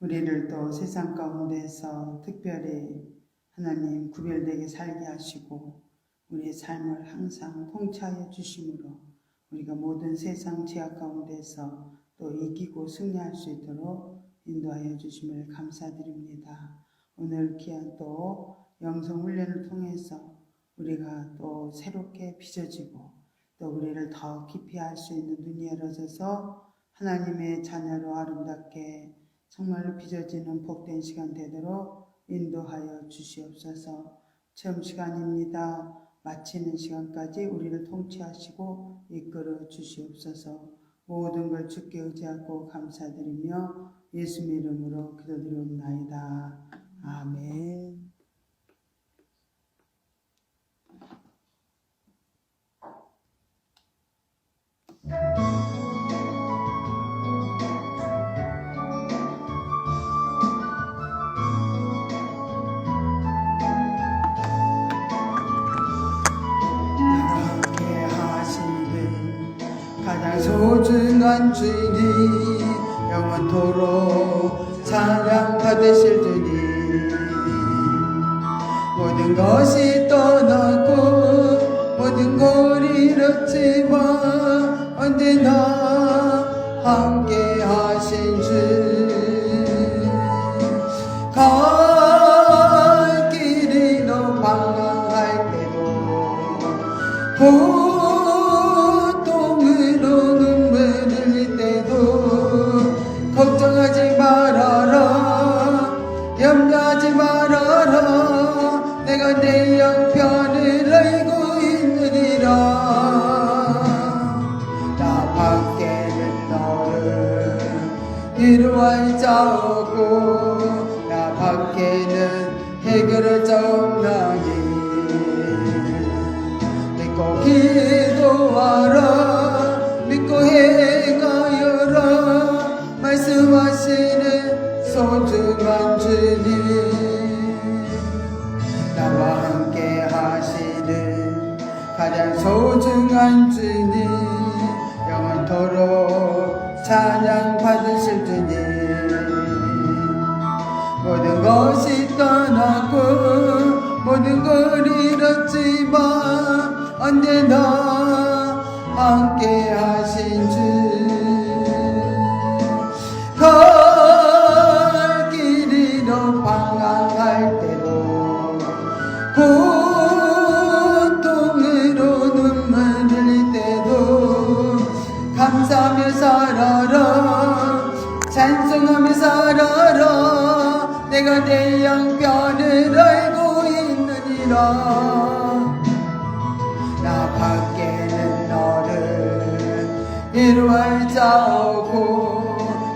우리를 또 세상 가운데서 특별히 하나님 구별되게 살게 하시고 우리의 삶을 항상 통치하여 주심으로 우리가 모든 세상 제약 가운데서 또 이기고 승리할 수 있도록 인도하여 주심을 감사드립니다. 오늘 귀한 또 영성훈련을 통해서 우리가 또 새롭게 빚어지고 또 우리를 더 깊이 알 수 있는 눈이 열어져서 하나님의 자녀로 아름답게 정말로 빚어지는 복된 시간 되도록 인도하여 주시옵소서. 체험 시간입니다. 마치는 시간까지 우리를 통치하시고 이끌어 주시옵소서. 모든 걸 주께 의지하고 감사드리며 예수님 이름으로 기도드리옵나이다. 아멘. 가장 소중한 주님 영원토록 찬양 받으실 주님 모든 것이 떠나고 모든 걸 잃었지만 언제나 함께 하신 주 갈 길이 너무 방황할 때도 걱정하지 말아라 염려하지 말아라 내가 내 형편을 알고 있느니라 나 밖에는 너를 위로할 자 없고 나 밖에는 해결할 자 없나니 믿고 기도하라 믿고 행하여라 말씀하시는 소중한 주님 나와 함께 하시는 가장 소중한 주님 영원토록 찬양 받으실 주님 모든 것이 떠나고 모든 걸 잃었지만 언제나 함께 하신 주 갈 길이 너 방황할 때도 고통으로 눈물 흘릴 때도 감사하며 살아라 찬송하며 살아라 내가 내 양편을 알고 있느니라 나 밖에는 너를 위로할 자 없고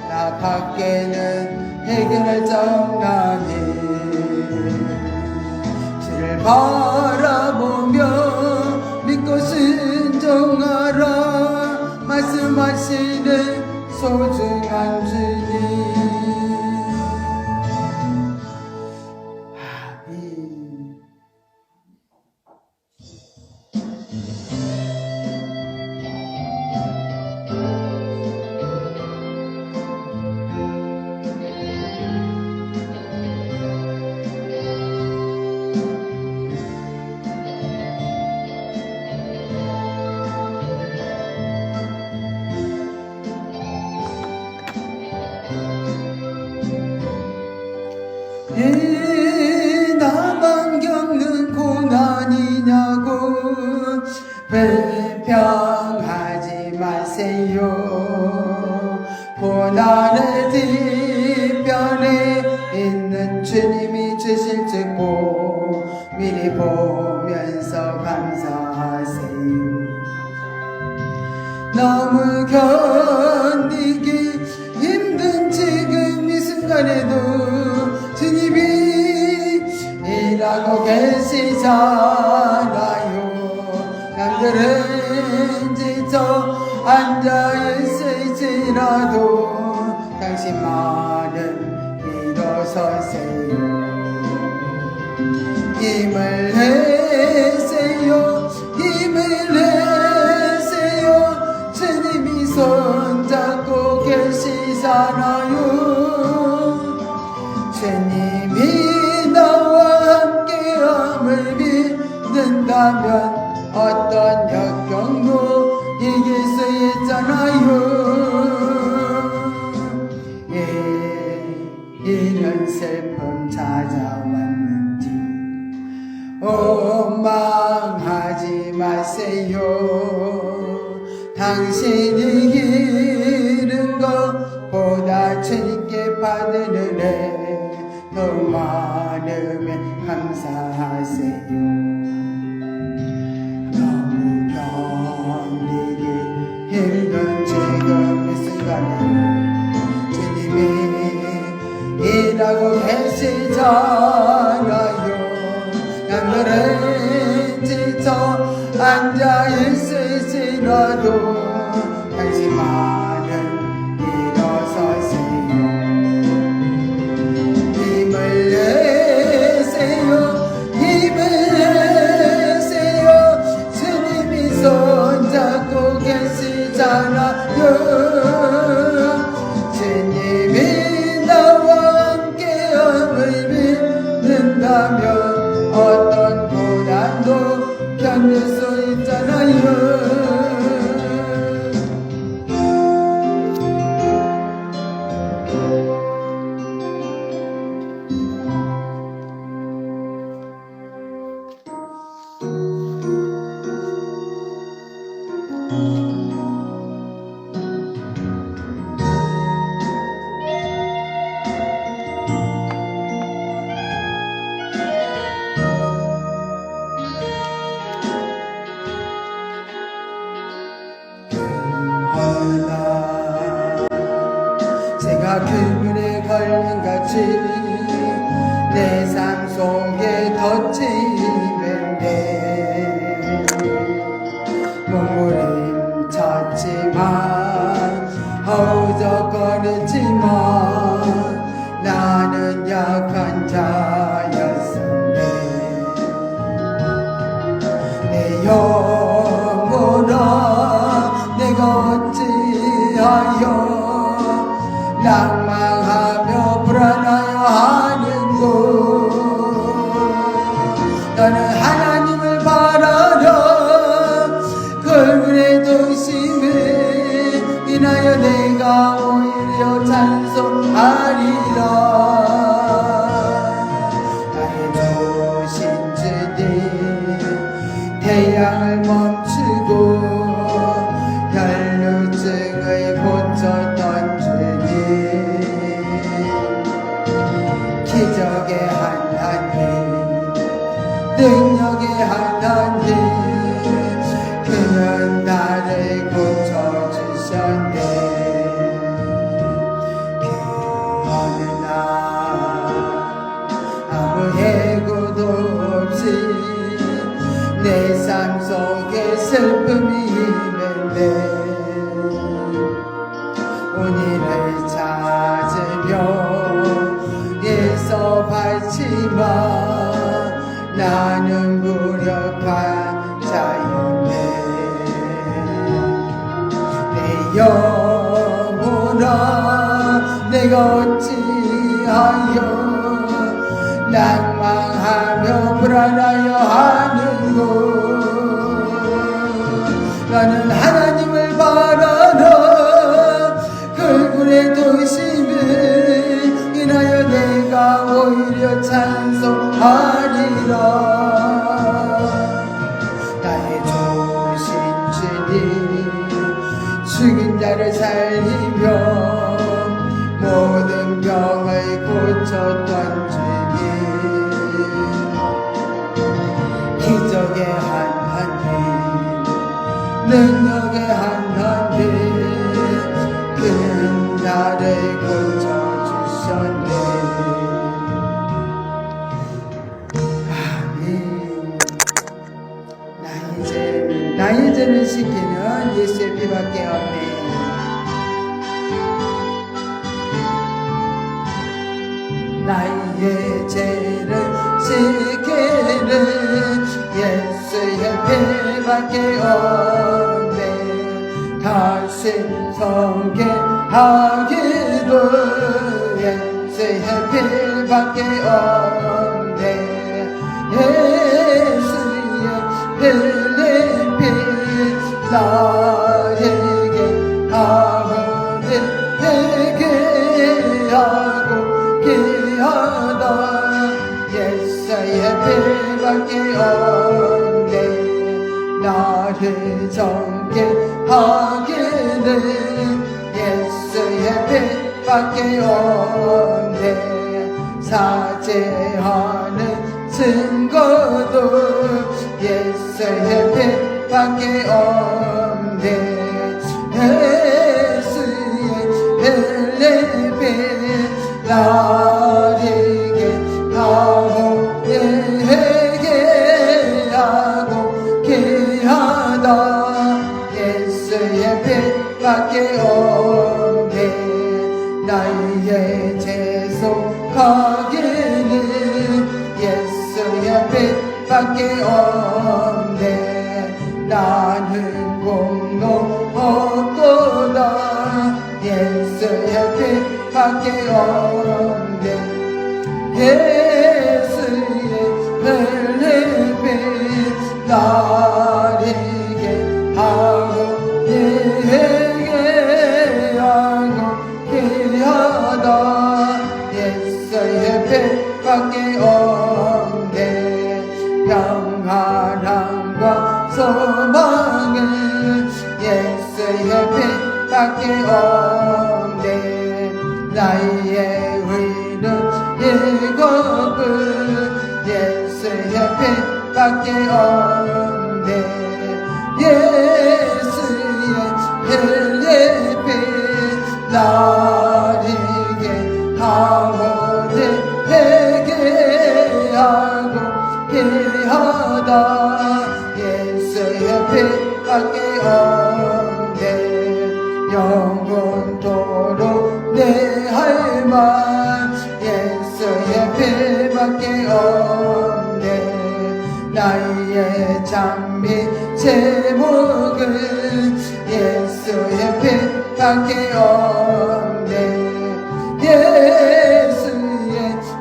나 밖에는 해결할 자 없나니 주를 바라보며 믿고 순종하라 말씀하시는 소중한 주님 아멘. 나만 겪는 고난이냐고 불평하지 마세요 고난의 뒤편에 있는 주님이 주실 줄고 미리 보면서 감사하세요 너무 견디기 힘든 지금 이 순간에도 주님이 일하고 계시잖아요 남들은 지쳐 앉아있을지라도 당신만은 일어서세요 힘을 내세요 힘을 내세요 주님이 손잡고 계시잖아요 이런 슬픔 찾아왔는지 원망하지 마세요. 당신이 잃은 것보다 주님께 받으리래. 더 많으면 감사하세요. 너무 견디기 힘든 지금 이 순간에 주님이 일하고 계시잖아요. 남들은 지쳐 앉아있을지라도 당신만은 일어서세요. 힘을 내세요. 힘을 내세요. 주님이 손잡고 계시잖아요. 주님이 나와 함께함을 믿는다면 어떤 고난도 견딜 수 있잖아요. 제가 그물에 걸린 같이 내 삶 속에 덧치는데 몸부림쳤지만 허우적거리지만 나는 약한 자였음에 내 영혼아 내가 어찌하여 낭망하며 불안하여 하는고. 너는 하나님을 바라라. 걸그의 도심을 인하여 내가 오히려 찬송하리라. 나의 조신 주님 태양을 멈추고 혈루증을 고쳤던 기적의 하나님 능력의 하나님 그는 나를 고쳐주셨네. 그 어느 날 아무 해고도 없이 내 삶 속에 슬픔이 있는데 오늘을 찾으며 예서 밝지만 나는 무력한 자였네. 내 영혼아 내가 어찌하여 낭망하며 불안하여 하는고. 나는 하나님을 바라라. 걸굴의 도심을 인하여 내가 오히려 찬송하리라. 나의 조신 주님 죽은 자를 살리며 모든 병을 고쳤던 주님 기적의 하나님 능력의 하나님 그는 나를 고쳐주셨네. 나의 죄를 씻기는 예수의 피밖에 없네. 나의 죄를 씻기는 예수의 피밖에 없네. 다시 성계하기를 예수의 피밖에 없네. 예수의 흘린 피 나에게 아버지에게 하고 귀하다 예수의 피밖에 없네 나를 정케 하기는 예수의 피밖에 없네 사죄하는 증거도 예수의 피밖에 없네 예수의 벨레비 나리게 하고 예게 하고 귀하다 예수의 피밖에 없네 나의 재속하기는 예수의 피밖에 없네 나는 공로 없도다 예수의 피밖에 없네 예수의 벨레비 나리게 하고 예게 하고 귀하다 예수의 피밖에 없네 평안함과 소망은 예수의 피밖에 없네 나의 의는 일곱은 예수의 피밖에 없네 예수의 벨레비 나리게 하고 되게 하고 귀하다 예수의 피밖에 없네 영원토록 내 할만 예수의 피밖에 없네 나의 장미 제목은 예수의 피밖에 없네 예수의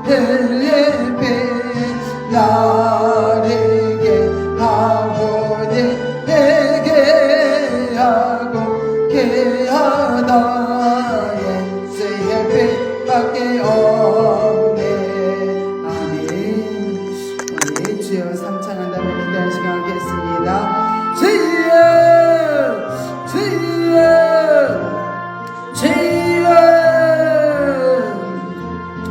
벨레비 나리게 하고 되게 하고 귀하다 예수의 피밖에 없네 아멘 우리 주여 삼창한다면 인도한 시간 하겠습니다 주여 주여 주여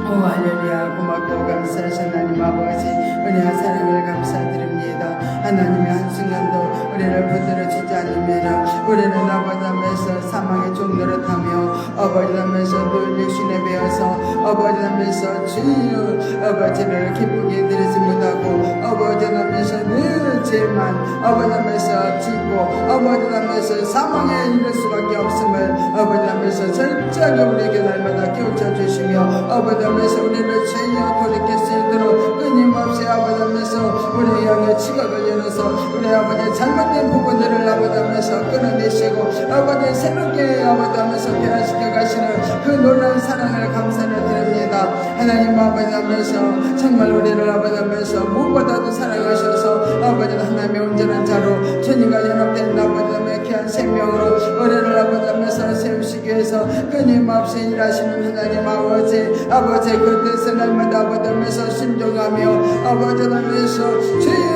오 할렐루야 고맙고 감사하신 하나님 아버지 은혜와 사랑을 감사드립니다 하나님의 한순간도 우리를 붙들어주지 않으면 우리는 아버지하면서 사망의 종노릇하며 아버지하면서 늘 육신에 배어서 아버지하면서 주여 아버지를 기쁘게 드리지 못하고 아버지하면서 늘 죄만 아버지하면서 짓고 아버지하면서 사망에 이를 수밖에 없음을 아버지하면서 철저하게 우리에게 날마다 깨우쳐 주시며 아버지하면서 우리를 죄여 돌이킬 수 있도록 끊임없이 아버지하면서 우리 영의 지각을 열어서 우리 아버지 잘못된 부분들을 아버지하면서 끊어내시고 아버지 새롭게 아버지하면서 변화시켜 가시는 그 놀라운 사랑을 감사를 드립니다 하나님 아버지하면서 정말 우리를 아버지하면서 무엇보다도 사랑하셔서 아버지는 하나님의 온전한 자로 주님과 연합된 아버지의 귀한 생명으로 우리를 아버지하면서 세우시기 위해서 끊임없이 일하시는 하나님 아버지 그 뜻을 날마다 아버지하면서 순종하며 아버지하면서 주여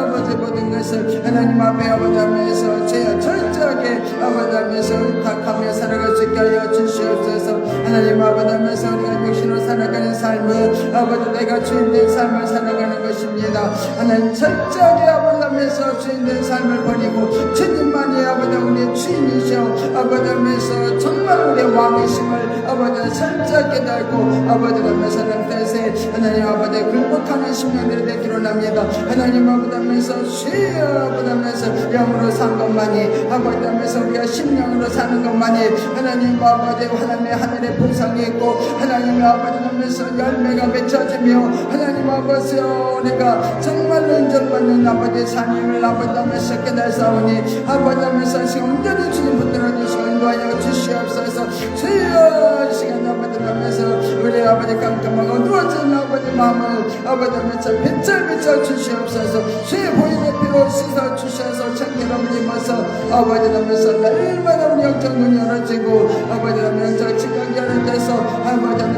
아버지 모든 것을 하나님 앞에 아버지하면서 죄와 철저하게 아버지하면서 의탁하며 살아갈 수 있게 하여 주시옵소서 하나님 아버지하면서 우리가 육신으로 살아가는 삶은 아버지 내가 주인된 삶을 살아가는 것입니다 하나님 철저하게 아버지하면서 주인된 삶을 버리고 주님만이 아버지 우리의 주인이시오 아버지하면서 정말 우리의 왕이심을 아버지 철저하게 달고 아버지하면서 는 뜻에 하나님 아버지 굴복하는 심령들이 되기로 합니다 하나님 아버지하면서 주여 아버지하면서 영으로 산 것만이 아버지하면서 우리가 심령으로 사는 것만이 하나님 아버지 하나님의 하늘의 보상이 있고 하나님 아버지하면서 열매가 맺혀지며 하나님 아버지 우리가 정말로 인정받는 아버지의 삶임을 아버지하면서 깨달사오니 아버지하면서 지금 온전히 주님 붙들어 주시고 인도하여 주시옵소서 주여 이 시간 아버지하면서 우리 아버지 깜깜하고 어두워진 아버지 마음을 아버지하면서 비춰 주시옵소서 주의 보혈의 피로 씻어 주셔서 청결함을 입어서 아버지하면서 날마다 우리 영적 눈이 열어지고 아버지하면서 지각 열어져서 아버지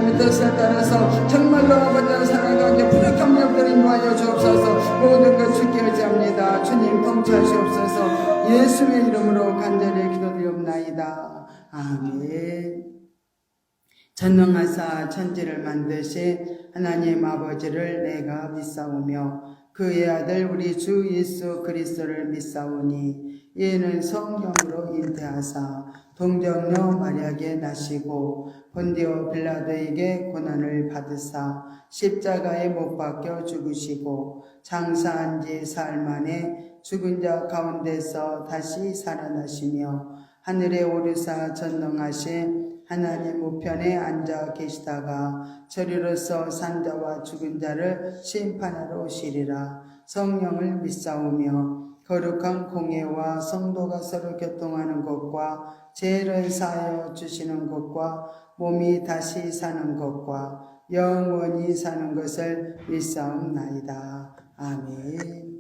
통치하시옵소서. 예수의 이름으로 간절히 기도드리옵나이다. 아멘. 전능하사 천지를 만드신 하나님 아버지를 내가 믿사오며 그의 아들 우리 주 예수 그리스도를 믿사오니 이는 성령으로 잉태하사 동정녀 마리아에게 나시고 본디오 빌라도에게 고난을 받으사 십자가에 못 박혀 죽으시고 장사한 지 사흘 만에 죽은 자 가운데서 다시 살아나시며 하늘에 오르사 전능하신 하나님 우편에 앉아 계시다가 저리로서 산자와 죽은 자를 심판하러 오시리라. 성령을 믿사오며 거룩한 공예와 성도가 서로 교통하는 것과 죄를 사하여 주시는 것과 몸이 다시 사는 것과 영원히 사는 것을 믿사옵나이다. 아멘.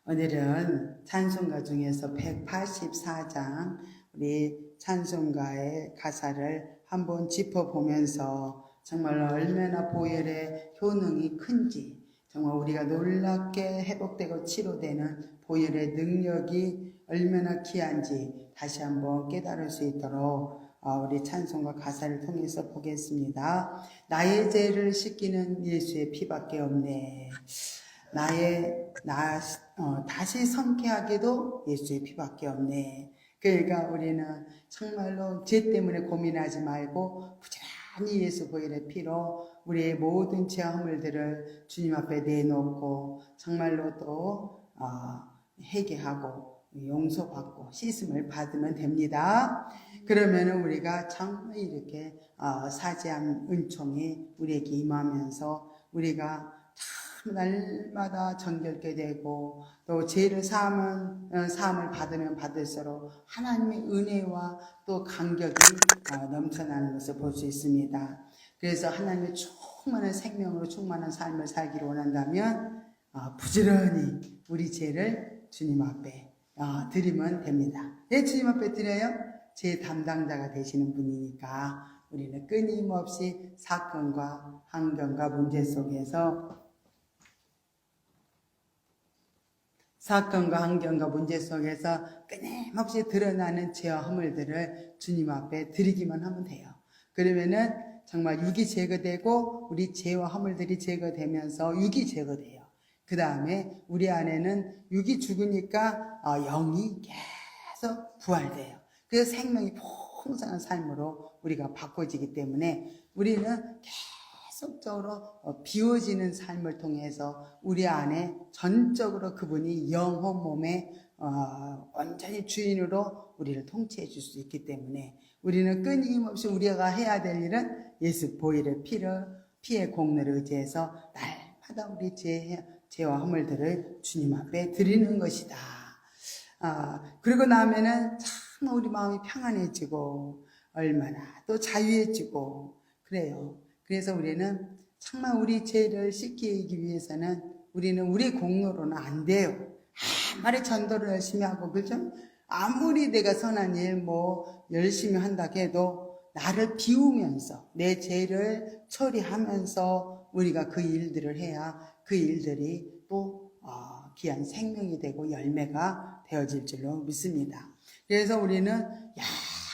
오늘은 찬송가 중에서 184장 우리 찬송가의 가사를 한번 짚어보면서 정말 얼마나 보혈의 효능이 큰지, 정말 우리가 놀랍게 회복되고 치료되는 보혈의 능력이 얼마나 귀한지 다시 한번 깨달을 수 있도록 우리 찬송가 가사를 통해서 보겠습니다. 나의 죄를 씻기는 예수의 피밖에 없네. 다시 성쾌하게도 예수의 피밖에 없네. 그러니까 우리는 정말로 죄 때문에 고민하지 말고 부지런히 예수 보혈의 피로 우리의 모든 죄와 허물들을 주님 앞에 내놓고 정말로 또 회개하고 용서받고 씻음을 받으면 됩니다. 그러면 우리가 정말 이렇게 사죄한 은총이 우리에게 임하면서 우리가 참 날마다 정결케 되고 또 죄를 사함을 받으면 받을수록 하나님의 은혜와 또 감격이 넘쳐나는 것을 볼 수 있습니다. 그래서 하나님의 충만한 생명으로 충만한 삶을 살기를 원한다면 부지런히 우리 죄를 주님 앞에 드리면 됩니다. 왜 주님 앞에 드려요? 죄 담당자가 되시는 분이니까 우리는 끊임없이 사건과 환경과 문제 속에서 끊임없이 드러나는 죄와 허물들을 주님 앞에 드리기만 하면 돼요. 그러면은 정말 육이 제거되고 우리 죄와 허물들이 제거되면서 육이 제거돼요. 그 다음에 우리 안에는 육이 죽으니까 영이 계속 부활돼요. 그래서 생명이 풍성한 삶으로 우리가 바꿔지기 때문에 우리는 계속적으로 비워지는 삶을 통해서 우리 안에 전적으로 그분이 영혼 몸에 완전히 주인으로 우리를 통치해 줄 수 있기 때문에 우리는 끊임없이 우리가 해야 될 일은 예수 보혈의 피의 공로를 의지해서 날마다 우리 죄와 허물들을 주님 앞에 드리는 것이다. 그러고 나면은 참 우리 마음이 평안해지고 얼마나 또 자유해지고 그래요. 그래서 우리는 정말 우리 죄를 씻기기 위해서는 우리는 우리 공로로는 안 돼요. 아무리 전도를 열심히 하고 그죠? 아무리 내가 선한 일 열심히 한다 해도 나를 비우면서 내 죄를 처리하면서 우리가 그 일들을 해야 그 일들이 또 귀한 생명이 되고 열매가 되어질 줄로 믿습니다. 그래서 우리는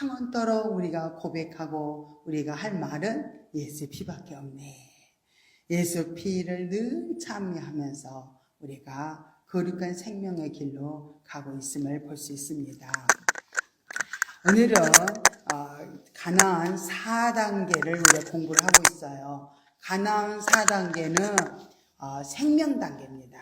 영원토록 우리가 고백하고 우리가 할 말은 예수 피밖에 없네. 예수 피를 늘 찬미하면서 우리가 거룩한 생명의 길로 가고 있음을 볼 수 있습니다. 오늘은 가나안 4단계를 우리가 공부를 하고 있어요. 가나안 4단계는 생명 단계입니다.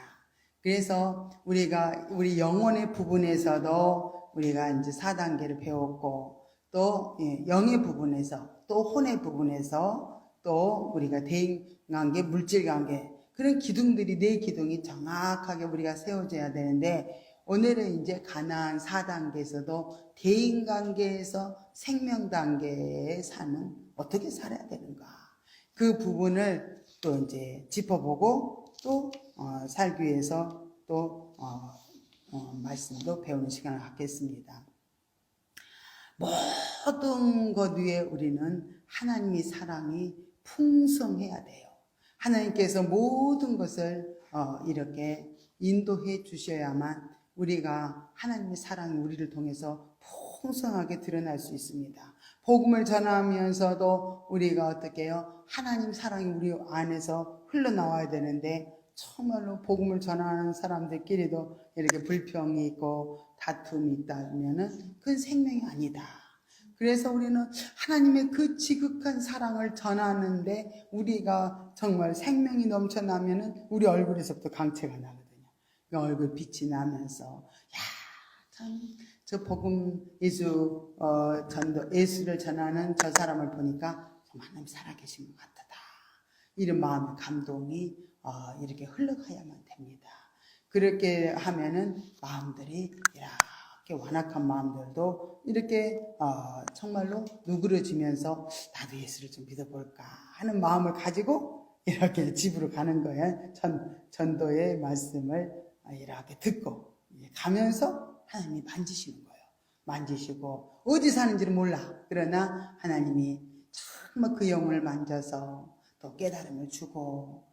그래서 우리 영혼의 부분에서도 우리가 이제 4단계를 배웠고 또 영의 부분에서 또 혼의 부분에서 또 우리가 대인관계, 물질관계 그런 기둥들이 네 기둥이 정확하게 우리가 세워져야 되는데 오늘은 이제 가나안 4단계에서도 대인관계에서 생명단계의 삶은 어떻게 살아야 되는가 그 부분을 또 이제 짚어보고 또 살기 위해서 또 말씀도 배우는 시간을 갖겠습니다. 모든 것 위에 우리는 하나님의 사랑이 풍성해야 돼요. 하나님께서 모든 것을 이렇게 인도해 주셔야만 우리가 하나님의 사랑이 우리를 통해서 풍성하게 드러날 수 있습니다. 복음을 전하면서도 우리가 어떻게 해요? 하나님 사랑이 우리 안에서 흘러나와야 되는데 정말로 복음을 전하는 사람들끼리도 이렇게 불평이 있고 다툼이 있다면은 그건 생명이 아니다. 그래서 우리는 하나님의 그 지극한 사랑을 전하는데 우리가 정말 생명이 넘쳐나면은 우리 얼굴에서부터 강체가 나거든요. 그 얼굴 빛이 나면서 참 저 복음 예수를 전하는 저 사람을 보니까 정말 하나님 살아계신 것 같다. 이런 마음의 감동이 이렇게 흘러가야만 됩니다. 그렇게 하면은 마음들이 이렇게 완악한 마음들도 이렇게 정말로 누그러지면서 나도 예수를 좀 믿어볼까 하는 마음을 가지고 이렇게 집으로 가는 거예요. 전도의 말씀을 이렇게 듣고 가면서 하나님이 만지시는 거예요. 만지시고 어디 사는지는 몰라. 그러나 하나님이 정말 그 영혼을 만져서 또 깨달음을 주고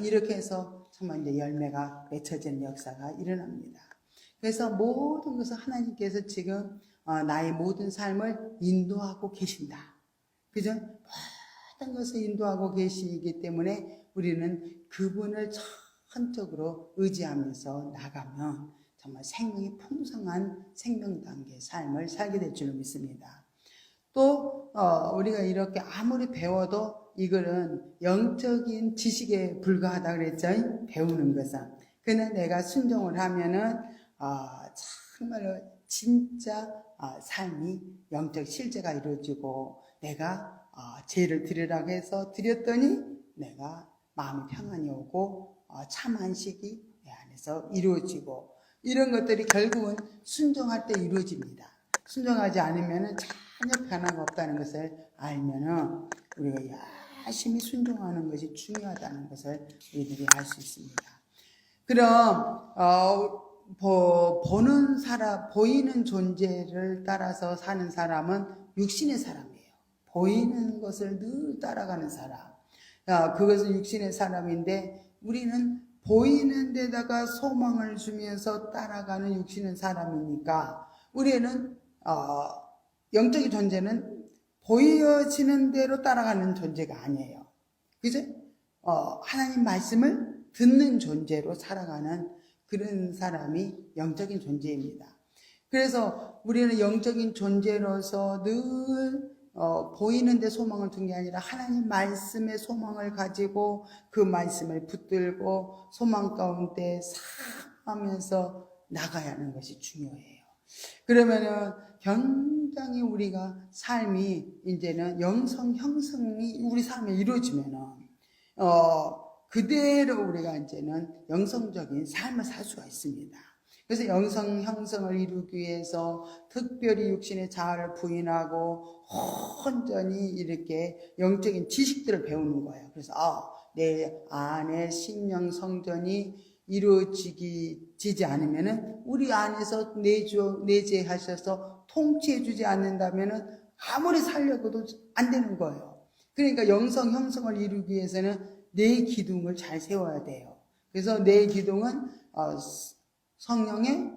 이렇게 해서 정말 이제 열매가 맺혀지는 역사가 일어납니다. 그래서 모든 것을 하나님께서 지금 나의 모든 삶을 인도하고 계신다. 그죠? 모든 것을 인도하고 계시기 때문에 우리는 그분을 전적으로 의지하면서 나가면 정말 생명이 풍성한 생명 단계의 삶을 살게 될 줄 믿습니다. 또 우리가 이렇게 아무리 배워도 이거는 영적인 지식에 불과하다 그랬죠. 배우는 것은. 그러나 내가 순종을 하면은 정말로 진짜 삶이 영적 실제가 이루어지고 내가 죄를 드리라고 해서 드렸더니 내가 마음의 평안이 오고 참 안식이 내 안에서 이루어지고 이런 것들이 결국은 순종할 때 이루어집니다. 순종하지 않으면 전혀 변화가 없다는 것을 알면은 우리가 열심히 순종하는 것이 중요하다는 것을 우리들이 알 수 있습니다. 그럼 보이는 존재를 따라서 사는 사람은 육신의 사람이에요. 보이는 것을 늘 따라가는 사람. 그것은 육신의 사람인데 우리는 보이는 데다가 소망을 주면서 따라가는 육신의 사람이니까 우리는 영적인 존재는 보여지는 대로 따라가는 존재가 아니에요. 그죠? 하나님 말씀을 듣는 존재로 살아가는 그런 사람이 영적인 존재입니다. 그래서 우리는 영적인 존재로서 늘 보이는 데 소망을 둔 게 아니라 하나님 말씀에 소망을 가지고 그 말씀을 붙들고 소망 가운데 살아가면서 나가야 하는 것이 중요해요. 그러면은 굉장히 우리가 삶이 이제는 영성 형성이 우리 삶에 이루어지면은 그대로 우리가 이제는 영성적인 삶을 살 수가 있습니다. 그래서 영성 형성을 이루기 위해서 특별히 육신의 자아를 부인하고 온전히 이렇게 영적인 지식들을 배우는 거예요. 그래서 내 안에 신령 성전이 이루어지지 않으면은 우리 안에서 내재하셔서 통치해주지 않는다면은 아무리 살려고도 안 되는 거예요. 그러니까 영성 형성을 이루기 위해서는 내 기둥을 잘 세워야 돼요. 그래서 내 기둥은 성령의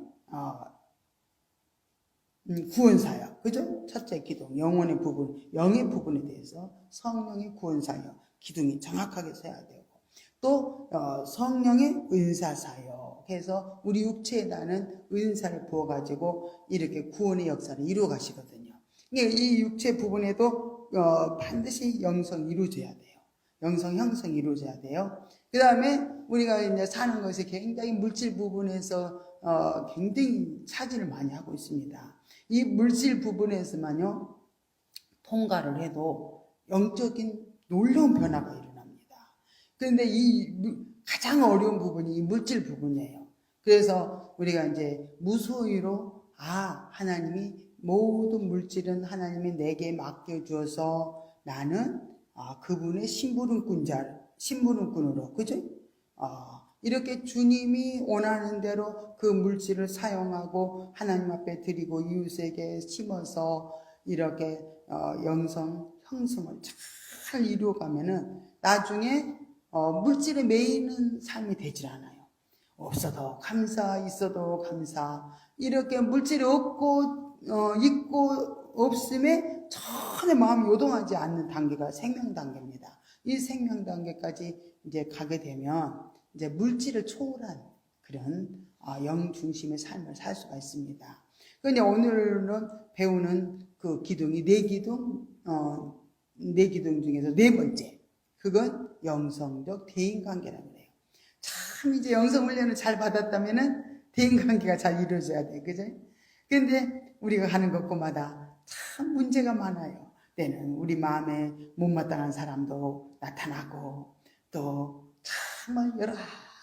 구원사역, 그죠? 첫째 기둥, 영혼의 부분, 영의 부분에 대해서 성령의 구원사역, 기둥이 정확하게 서야 되고, 또 성령의 은사사역 해서 우리 육체에 나는 은사를 부어가지고 이렇게 구원의 역사를 이루어 가시거든요. 이 육체 부분에도 반드시 영성이 이루어져야 돼요. 영성 형성이 이루어져야 돼요. 그 다음에 우리가 이제 사는 것이 굉장히 물질 부분에서 굉장히 차지를 많이 하고 있습니다. 이 물질 부분에서만요, 통과를 해도 영적인 놀라운 변화가 일어납니다. 그런데 이 가장 어려운 부분이 이 물질 부분이에요. 그래서 우리가 이제 무소유로 하나님이 모든 물질은 하나님이 내게 맡겨주어서 나는 그분의 심부름꾼으로, 그죠? 이렇게 주님이 원하는 대로 그 물질을 사용하고 하나님 앞에 드리고 이웃에게 심어서 이렇게 영성 형성을 잘 이루어가면은 나중에 물질에 매이는 삶이 되질 않아요. 없어도 감사, 있어도 감사. 이렇게 물질이 없고 있고 없음에 전혀 마음이 요동하지 않는 단계가 생명 단계입니다. 이 생명 단계까지 이제 가게 되면 이제 물질을 초월한 그런 영 중심의 삶을 살 수가 있습니다. 그런데 오늘은 배우는 그 기둥이 네 기둥 중에서 네 번째, 그건 영성적 대인관계라고 해요. 참 이제 영성 훈련을 잘 받았다면은 대인관계가 잘 이루어져야 돼, 그죠? 근데 우리가 하는 것마다 참 문제가 많아요. 때는 우리 마음에 못마땅한 사람도 나타나고 또 정말 여러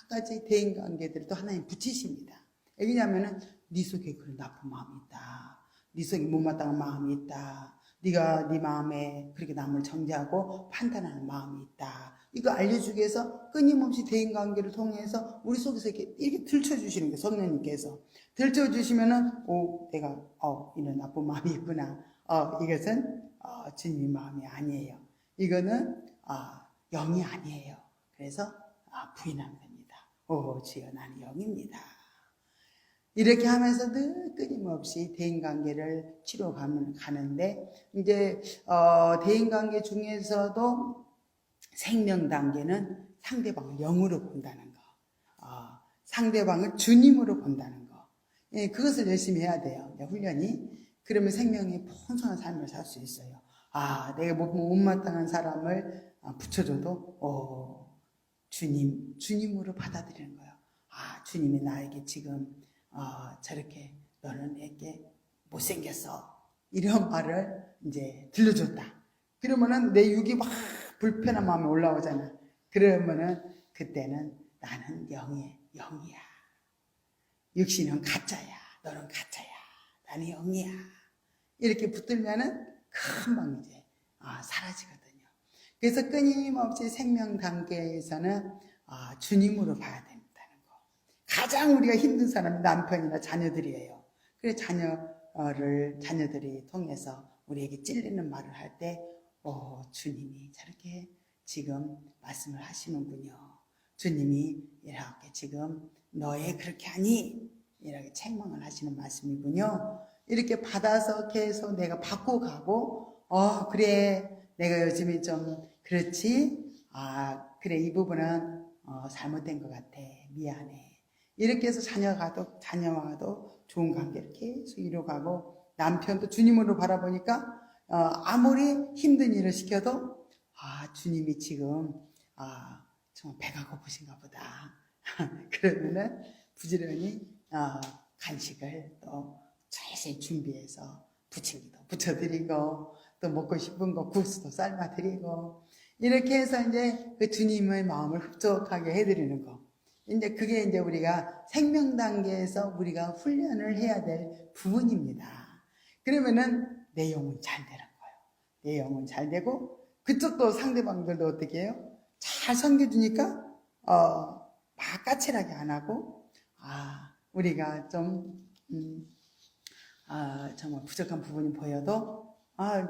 가지 대인관계들을 또 하나님 붙이십니다. 왜냐하면은 네 속에 그런 나쁜 마음이 있다. 네 속에 못마땅한 마음이 있다. 네가 네 마음에 그렇게 남을 정죄하고 판단하는 마음이 있다. 이거 알려주기 위해서 끊임없이 대인관계를 통해서 우리 속에서 이렇게 들춰주시는 게 성령님께서 들춰주시면은 내가 이런 나쁜 마음이 있구나. 이것은 주님의 마음이 아니에요. 이거는 영이 아니에요. 그래서 부인하면 됩니다. 주여 나는 영입니다. 이렇게 하면서 늘 끊임없이 대인관계를 치러가는데 이제 대인관계 중에서도 생명 단계는 상대방을 영으로 본다는 거, 상대방을 주님으로 본다는 거, 그것을 열심히 해야 돼요. 훈련이. 그러면 생명이 풍성한 삶을 살 수 있어요. 내가 못마땅한 사람을 붙여줘도 주님으로 받아들이는 거예요. 주님이 나에게 지금 저렇게 너는 내게 못생겼어. 이런 말을 이제 들려줬다. 그러면은 내 육이 막 불편한 마음이 올라오잖아. 그러면은 그때는 나는 영이야. 육신은 가짜야. 너는 가짜야. 나는 영이야. 이렇게 붙들면은 금방 이제 사라지거든요. 그래서 끊임없이 생명 단계에서는 주님으로 봐야 된다는 거. 가장 우리가 힘든 사람이 남편이나 자녀들이에요. 그래서 자녀들이 통해서 우리에게 찔리는 말을 할 때 주님이 저렇게 지금 말씀을 하시는군요. 주님이 이렇게 지금 너의 그렇게 하니 이렇게 책망을 하시는 말씀이군요. 이렇게 받아서 계속 내가 받고 가고 그래 내가 요즘에 좀 그렇지 그래 이 부분은 잘못된 것 같아 미안해 이렇게 해서 자녀와도 좋은 관계를 계속 이뤄가고 남편도 주님으로 바라보니까 아무리 힘든 일을 시켜도 주님이 지금 정말 배가 고프신가 보다. 그러면은 부지런히 간식을 또 자세히 준비해서 부침기도 부쳐드리고 또 먹고 싶은 거 국수도 삶아드리고 이렇게 해서 이제 그 주님의 마음을 흡족하게 해드리는 거. 이제 그게 이제 우리가 생명 단계에서 우리가 훈련을 해야 될 부분입니다. 그러면은 내 영은 잘 되는 거예요. 내 영은 잘 되고 그쪽도 상대방들도 어떻게 해요? 잘 섬겨주니까 막 까칠하게 안 하고 우리가 좀 정말 부족한 부분이 보여도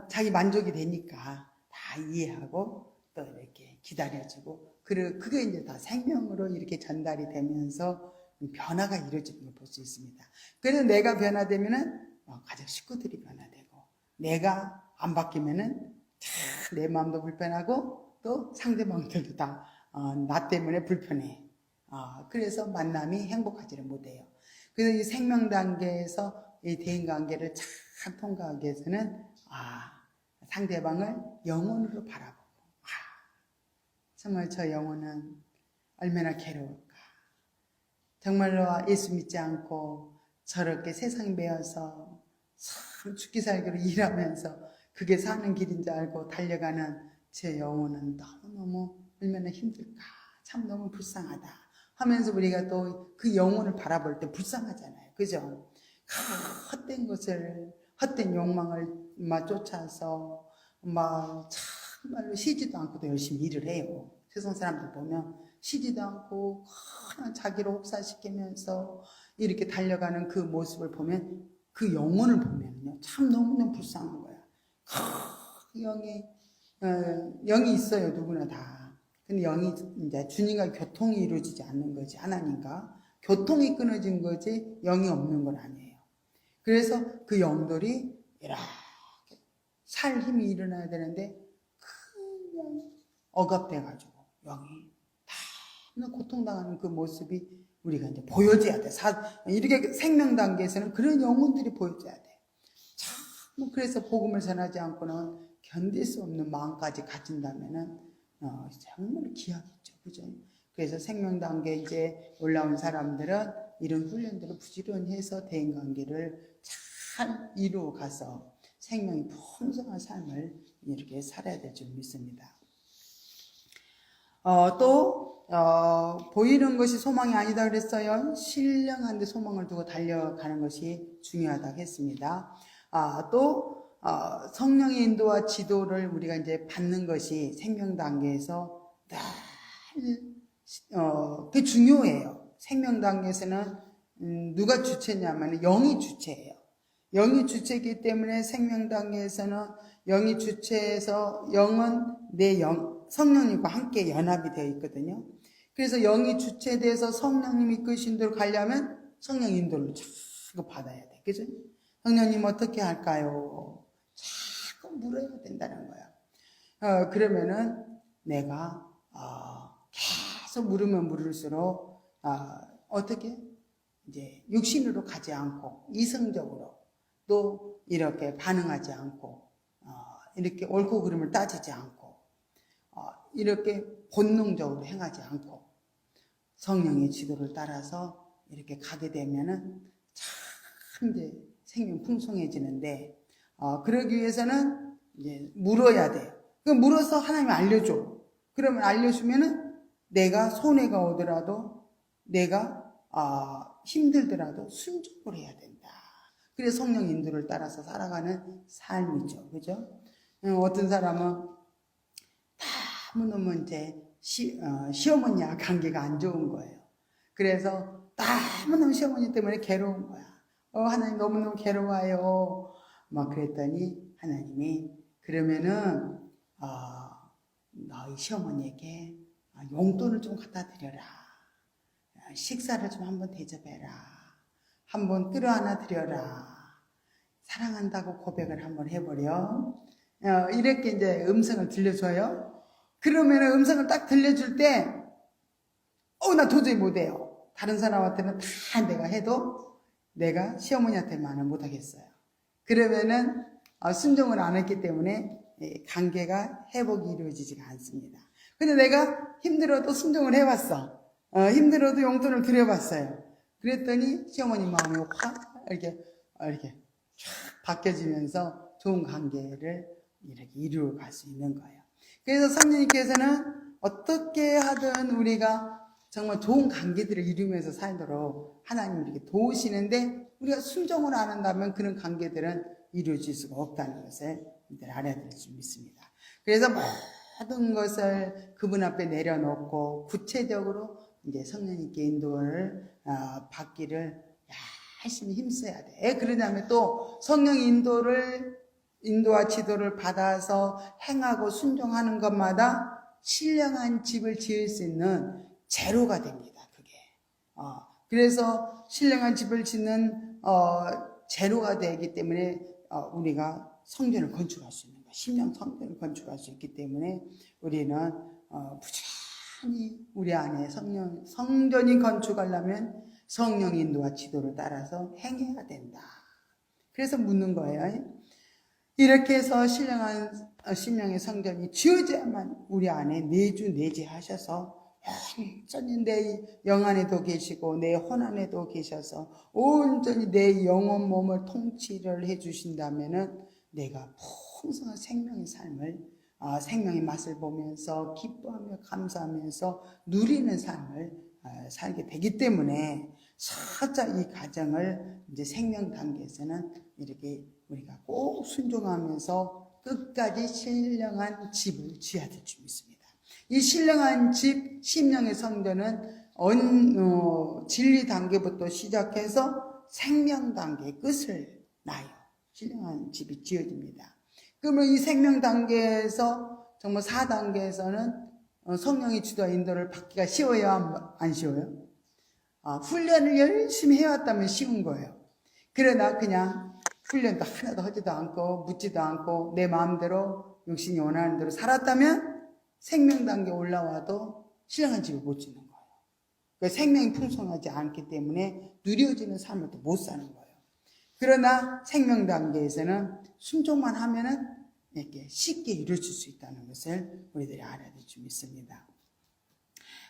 자기 만족이 되니까 다 이해하고 또 이렇게 기다려주고 그게 이제 다 생명으로 이렇게 전달이 되면서 변화가 이루어지는 걸 볼 수 있습니다. 그래서 내가 변화되면은 가족 식구들이 변화되고 내가 안 바뀌면은 내 마음도 불편하고 또 상대방들도 다 나 때문에 불편해. 그래서 만남이 행복하지를 못해요. 그래서 이 생명 단계에서 이 대인관계를 잘 통과하기 위해서는 상대방을 영혼으로 바라보고 정말 저 영혼은 얼마나 괴로울까. 정말로 예수 믿지 않고 저렇게 세상 배워서 참 죽기 살기로 일하면서 그게 사는 길인 줄 알고 달려가는 제 영혼은 너무너무 얼마나 힘들까. 참 너무 불쌍하다 하면서 우리가 또 그 영혼을 바라볼 때 불쌍하잖아요. 그죠? 헛된 것을 헛된 욕망을 쫓아서 정말로 쉬지도 않고도 열심히 일을 해요. 세상 사람들 보면 쉬지도 않고 그냥 자기를 혹사시키면서 이렇게 달려가는 그 모습을 보면 그 영혼을 보면요 참 너무너무 불쌍한 거야. 영이 있어요 누구나 다. 근데 영이 이제 주님과 교통이 이루어지지 않는 거지. 하나님과 교통이 끊어진 거지 영이 없는 건 아니에요. 그래서 그 영들이 이렇게 살 힘이 일어나야 되는데 그냥 억압돼가지고 영이 다 고통당하는 그 모습이 우리가 이제 보여져야 돼. 이렇게 생명 단계에서는 그런 영혼들이 보여져야 돼. 참, 그래서 복음을 전하지 않고는 견딜 수 없는 마음까지 가진다면은 정말 귀하겠죠, 그죠? 그래서 생명 단계 이제 올라온 사람들은 이런 훈련들을 부지런히 해서 대인 관계를 잘 이루어 가서 생명이 풍성한 삶을 이렇게 살아야 될 줄 믿습니다. 보이는 것이 소망이 아니다 그랬어요. 신령한 데 소망을 두고 달려가는 것이 중요하다고 했습니다. 성령의 인도와 지도를 우리가 이제 받는 것이 생명 단계에서 그게 중요해요. 생명 단계에서는 누가 주체냐면 영이 주체예요. 영이 주체이기 때문에 생명 단계에서는 영이 주체에서 영은 내 성령님과 함께 연합이 되어 있거든요. 그래서 영이 주체돼서 성령님이 이끄신 대로 가려면 성령 인도를 자꾸 받아야 돼. 그죠? 성령님 어떻게 할까요? 자꾸 물어야 된다는 거야. 그러면은 내가 계속 물으면 물을수록 어떻게 이제 육신으로 가지 않고 이성적으로 또 이렇게 반응하지 않고 이렇게 옳고 그름을 따지지 않고 이렇게 본능적으로 행하지 않고 성령의 지도를 따라서 이렇게 가게 되면은 참 이제 생명 풍성해지는데 그러기 위해서는 이제 물어야 돼요. 그 물어서 하나님이 알려줘. 그러면 알려주면은 내가 손해가 오더라도 내가 힘들더라도 순종을 해야 된다. 그래서 성령 인도를 따라서 살아가는 삶이죠. 그죠? 어떤 사람은 너무너무 이제 시어머니와 관계가 안 좋은 거예요. 그래서 너무너무 시어머니 때문에 괴로운 거야. 하나님 너무너무 괴로워요. 막 그랬더니 하나님이 그러면은 너희 시어머니에게 용돈을 좀 갖다 드려라. 식사를 좀 한번 대접해라. 한번 끌어안아 드려라. 사랑한다고 고백을 한번 해버려. 이렇게 이제 음성을 들려줘요. 그러면 음성을 딱 들려줄 때, 나 도저히 못해요. 다른 사람한테는 다 내가 해도 내가 시어머니한테만은 못하겠어요. 그러면은 순종을 안 했기 때문에 관계가 회복이 이루어지지가 않습니다. 근데 내가 힘들어도 순종을 해봤어. 힘들어도 용돈을 드려봤어요. 그랬더니 시어머니 마음이 확 이렇게 쫙 바뀌어지면서 좋은 관계를 이렇게 이루어 갈 수 있는 거예요. 그래서 성령님께서는 어떻게 하든 우리가 정말 좋은 관계들을 이루면서 살도록 하나님 이렇게 도우시는데 우리가 순종을 안 한다면 그런 관계들은 이루어질 수가 없다는 것을 알아야 될 줄 믿습니다. 그래서 모든 것을 그분 앞에 내려놓고 구체적으로 이제 성령님께 인도를 받기를 열심히 힘써야 돼. 왜 그러냐면 또 성령 인도와 지도를 받아서 행하고 순종하는 것마다 신령한 집을 지을 수 있는 재료가 됩니다. 그게. 그래서 신령한 집을 짓는 재료가 되기 때문에 우리가 성전을 건축할 수 있는 거야. 신령 성전을 건축할 수 있기 때문에 우리는 부지런히 우리 안에 성전이 건축하려면 성령 인도와 지도를 따라서 행해야 된다. 그래서 묻는 거예요. 이렇게 해서 신령의 성전이 지어져야만 우리 안에 내주내재하셔서 온전히 내 영 안에도 계시고 내 혼 안에도 계셔서 온전히 내 영혼 몸을 통치를 해주신다면은 내가 풍성한 생명의 삶을 생명의 맛을 보면서 기뻐하며 감사하면서 누리는 삶을 살게 되기 때문에 살짝 이 과정을 이제 생명 단계에서는 이렇게 우리가 꼭 순종하면서 끝까지 신령한 집을 지어야 될 줄 믿습니다. 이 신령한 집, 심령의 성전은 진리 단계부터 시작해서 생명 단계의 끝을 나요. 신령한 집이 지어집니다. 그러면 이 생명 단계에서 정말 4단계에서는 성령의 주도와 인도를 받기가 쉬워요? 안 쉬워요? 훈련을 열심히 해왔다면 쉬운 거예요. 그러나 그냥 훈련도 하나도 하지도 않고 묻지도 않고 내 마음대로 육신이 원하는 대로 살았다면 생명 단계 올라와도 신령한 집을 못 짓는 거예요. 그러니까 생명이 풍성하지 않기 때문에 누려지는 삶을 또 못 사는 거예요. 그러나 생명 단계에서는 순종만 하면은 이렇게 쉽게 이루어질 수 있다는 것을 우리들이 알아야 될 줄 믿습니다.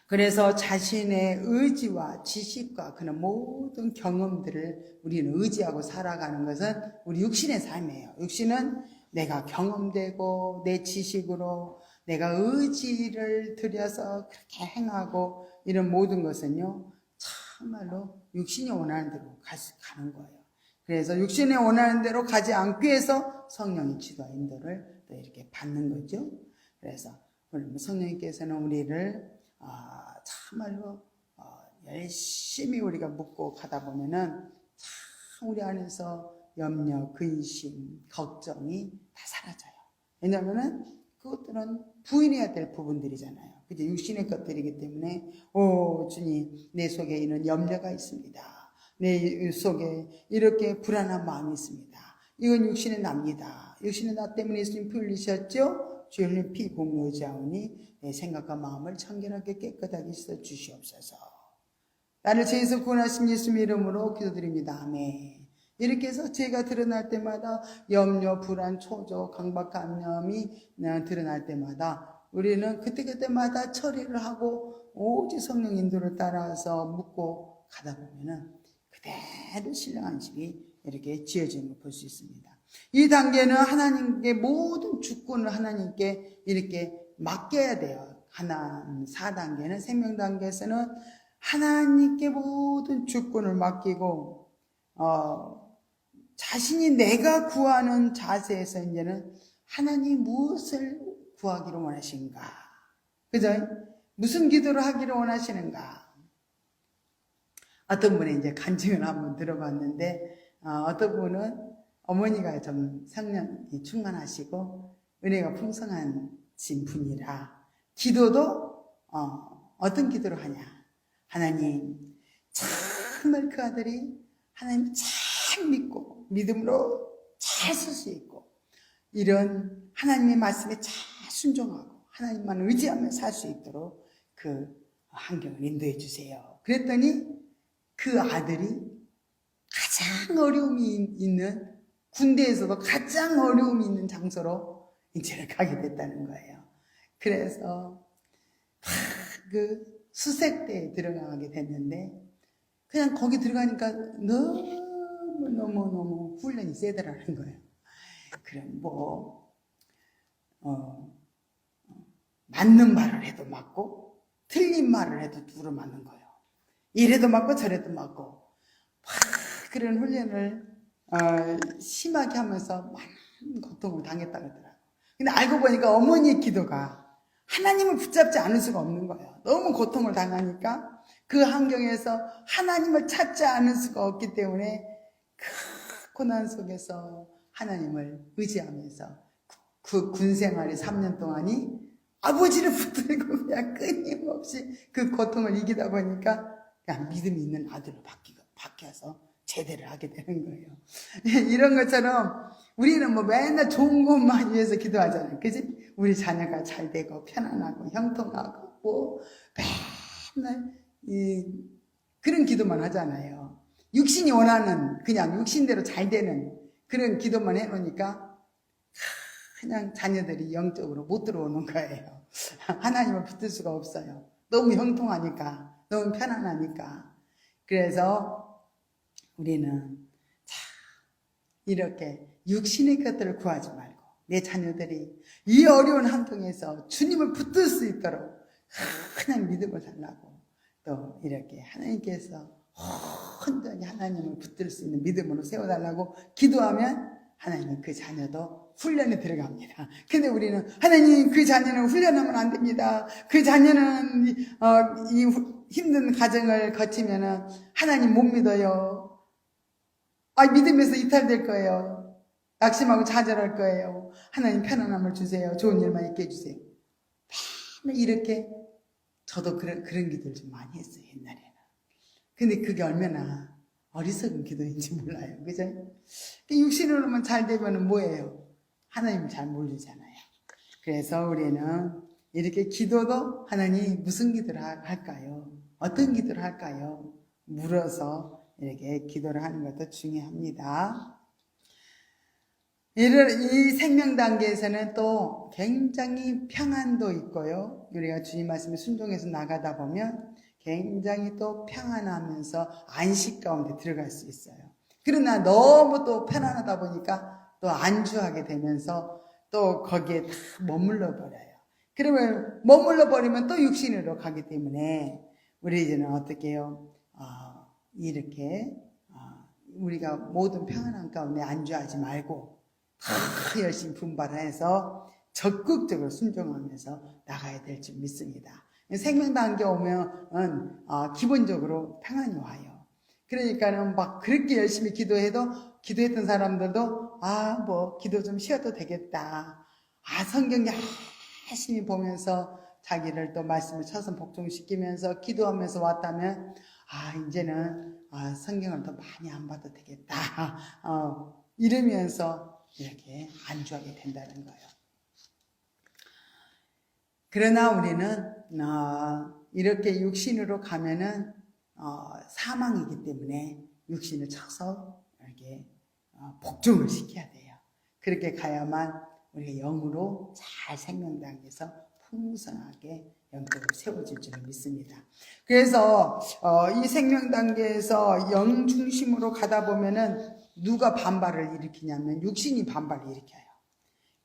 그래서 자신의 의지와 지식과 그런 모든 경험들을 우리는 의지하고 살아가는 것은 우리 육신의 삶이에요. 육신은 내가 경험되고 내 지식으로 내가 의지를 들여서 그렇게 행하고 이런 모든 것은요, 참말로 육신이 원하는 대로 가는 거예요. 그래서 육신이 원하는 대로 가지 않기 위해서 성령의 지도와 인도를 또 이렇게 받는 거죠. 그래서 성령님께서는 우리를 참말로 열심히 우리가 묻고 가다 보면은 참 우리 안에서 염려, 근심, 걱정이 다 사라져요. 왜냐하면은 그것들은 부인해야 될 부분들이잖아요. 그죠? 육신의 것들이기 때문에 주님, 내 속에 이런 염려가 있습니다. 내 속에 이렇게 불안한 마음이 있습니다. 이건 육신의 납니다. 육신의 나 때문에 예수님 피 흘리셨죠? 주의 흘린 피 공로자오니 내 생각과 마음을 청결하게 깨끗하게 씻어 주시옵소서. 나를 죄에서 구원하신 예수님 이름으로 기도드립니다. 아멘. 이렇게 해서 죄가 드러날 때마다 염려, 불안, 초조, 강박감염이 드러날 때마다 우리는 그때마다 처리를 하고 오직 성령 인도를 따라서 묻고 가다 보면은 그대로 신령한 집이 이렇게 지어지는 걸 볼 수 있습니다. 이 단계는 하나님께 모든 주권을 하나님께 이렇게 맡겨야 돼요. 4단계는 생명 단계에서는 하나님께 모든 주권을 맡기고 자신이 내가 구하는 자세에서 이제는 하나님 무엇을 구하기를 원하신가? 그죠? 무슨 기도를 하기를 원하시는가? 어떤 분이 이제 간증을 한번 들어봤는데 어떤 분은 어머니가 좀 성령이 충만하시고 은혜가 풍성하신 분이라 기도도 어떤 기도를 하냐? 하나님 정말 그 아들이 하나님 잘 믿고 믿음으로 잘 쓸 수 있고 이런 하나님의 말씀에 잘 순종하고 하나님만 의지하며 살 수 있도록 그 환경을 인도해 주세요. 그랬더니 그 아들이 가장 어려움이 있는 군대에서도 가장 어려움이 있는 장소로 인제를 가게 됐다는 거예요. 그래서 그 수색대에 들어가게 됐는데 그냥 거기 들어가니까 너무 훈련이 세더라는 거예요. 그럼 맞는 말을 해도 맞고 틀린 말을 해도 두루 맞는 거예요. 이래도 맞고 저래도 맞고 그런 훈련을 심하게 하면서 많은 고통을 당했다 그러더라고요. 근데 알고 보니까 어머니의 기도가 하나님을 붙잡지 않을 수가 없는 거예요. 너무 고통을 당하니까 그 환경에서 하나님을 찾지 않을 수가 없기 때문에 그 고난 속에서 하나님을 의지하면서 그 군생활의 3년 동안이 아버지를 붙들고 그냥 끊임없이 그 고통을 이기다 보니까 그냥 믿음이 있는 아들로 바뀌어서 제대를 하게 되는 거예요. 이런 것처럼 우리는 맨날 좋은 것만 위해서 기도하잖아요. 그지? 우리 자녀가 잘 되고 편안하고 형통하고 맨날 그런 기도만 하잖아요. 육신이 원하는 그냥 육신대로 잘 되는 그런 기도만 해놓으니까 그냥 자녀들이 영적으로 못 들어오는 거예요. 하나님을 붙들 수가 없어요. 너무 형통하니까, 너무 편안하니까. 그래서 우리는 이렇게 육신의 것들을 구하지 말고 내 자녀들이 이 어려운 환경에서 주님을 붙들 수 있도록 그냥 믿음을 달라고 또 이렇게 하나님께서 온전히 하나님을 붙들 수 있는 믿음으로 세워달라고 기도하면 하나님은 그 자녀도 훈련에 들어갑니다. 근데 우리는 하나님 그 자녀는 훈련하면 안 됩니다. 그 자녀는 이 힘든 과정을 거치면은 하나님 못 믿어요. 믿음에서 이탈될 거예요. 낙심하고 좌절할 거예요. 하나님 편안함을 주세요. 좋은 일만 있게 해주세요. 맨날 이렇게 저도 그런 기도를 좀 많이 했어요. 옛날에는. 근데 그게 얼마나 어리석은 기도인지 몰라요. 그죠? 육신으로만 잘 되면 뭐예요? 하나님을 잘 모르잖아요. 그래서 우리는 이렇게 기도도 하나님 무슨 기도를 할까요? 어떤 기도를 할까요? 물어서 이렇게 기도를 하는 것도 중요합니다. 이 생명 단계에서는 또 굉장히 평안도 있고요. 우리가 주님 말씀에 순종해서 나가다 보면 굉장히 또 평안하면서 안식 가운데 들어갈 수 있어요. 그러나 너무 또 편안하다 보니까 또 안주하게 되면서 또 거기에 다 머물러 버려요. 그러면 머물러 버리면 또 육신으로 가기 때문에 우리 이제는 어떻게 해요? 이렇게 우리가 모든 평안한 가운데 안주하지 말고 다 열심히 분발해서 적극적으로 순종하면서 나가야 될 줄 믿습니다. 생명 단계 오면 기본적으로 평안이 와요. 그러니까는 막 그렇게 열심히 기도했던 사람들도 뭐 기도 좀 쉬어도 되겠다. 성경 열심히 보면서 자기를 또 말씀을 쳐서 복종시키면서 기도하면서 왔다면 이제는 성경을 더 많이 안 봐도 되겠다. 이러면서 이렇게 안주하게 된다는 거예요. 그러나 우리는 이렇게 육신으로 가면은 사망이기 때문에 육신을 쳐서 이렇게 복종을 시켜야 돼요. 그렇게 가야만 우리가 영으로 잘 생명 단계에서 풍성하게 영적으로 세워질 줄 믿습니다. 그래서 이 생명 단계에서 영 중심으로 가다 보면은 누가 반발을 일으키냐면 육신이 반발을 일으켜요.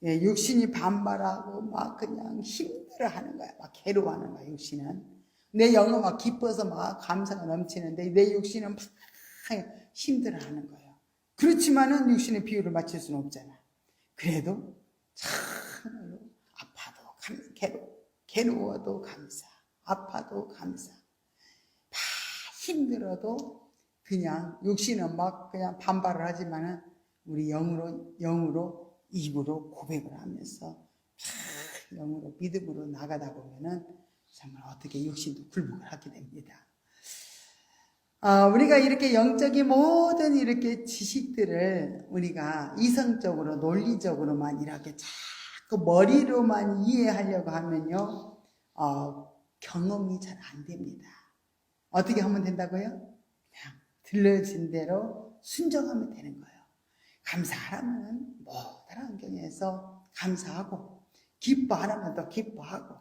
육신이 반발하고 막 그냥 힘들어하는 거야. 막 괴로워하는 거야. 육신은 내 영은 막 기뻐서 막 감사가 넘치는데 내 육신은 막 힘들어하는 거예요. 그렇지만은 육신의 비율을 맞출 수는 없잖아. 그래도 참으로 아파도 괴로워도 감사, 아파도 감사, 다 힘들어도 그냥 육신은 막 그냥 반발을 하지만은 우리 영으로 입으로 고백을 하면서 영으로 믿음으로 나가다 보면은 정말 어떻게 육신도 굴복을 하게 됩니다. 우리가 이렇게 영적인 모든 이렇게 지식들을 우리가 이성적으로 논리적으로만 이렇게 자꾸 머리로만 이해하려고 하면요, 경험이 잘 안 됩니다. 어떻게 하면 된다고요? 그냥 들려진 대로 순종하면 되는 거예요. 감사하라면 모든 환경에서 감사하고, 기뻐하라면 또 기뻐하고,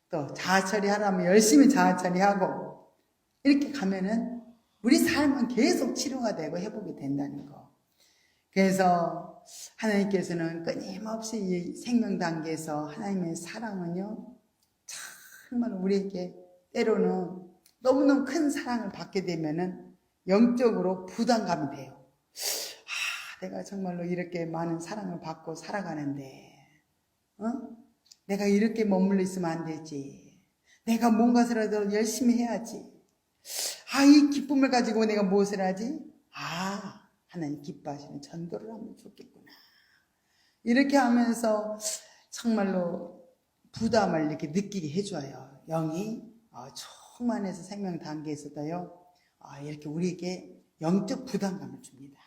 또 자아처리하라면 열심히 자아처리하고, 이렇게 가면은 우리 삶은 계속 치료가 되고 회복이 된다는 거. 그래서 하나님께서는 끊임없이 이 생명 단계에서 하나님의 사랑은요, 정말 우리에게 때로는 너무너무 큰 사랑을 받게 되면은 영적으로 부담감이 돼요. 내가 정말로 이렇게 많은 사랑을 받고 살아가는데, 내가 이렇게 머물러 있으면 안 되지. 내가 뭔가라도 열심히 해야지. 이 기쁨을 가지고 내가 무엇을 하지? 하나님 기뻐하시는 전도를 하면 좋겠구나. 이렇게 하면서 정말로 부담을 이렇게 느끼게 해줘요. 영이 충만해서 생명 단계에서도요, 이렇게 우리에게 영적 부담감을 줍니다.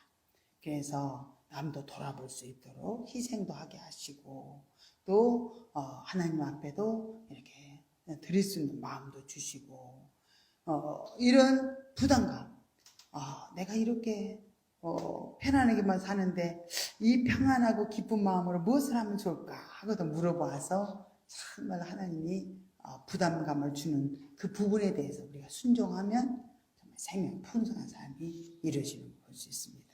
그래서 남도 돌아볼 수 있도록 희생도 하게 하시고, 또 하나님 앞에도 이렇게 드릴 수 있는 마음도 주시고, 이런 부담감, 내가 이렇게 편안하게만 사는데 이 평안하고 기쁜 마음으로 무엇을 하면 좋을까 하고도 물어봐서 정말 하나님이 부담감을 주는 그 부분에 대해서 우리가 순종하면 정말 생명 풍성한 삶이 이루어지는 걸 볼 수 있습니다.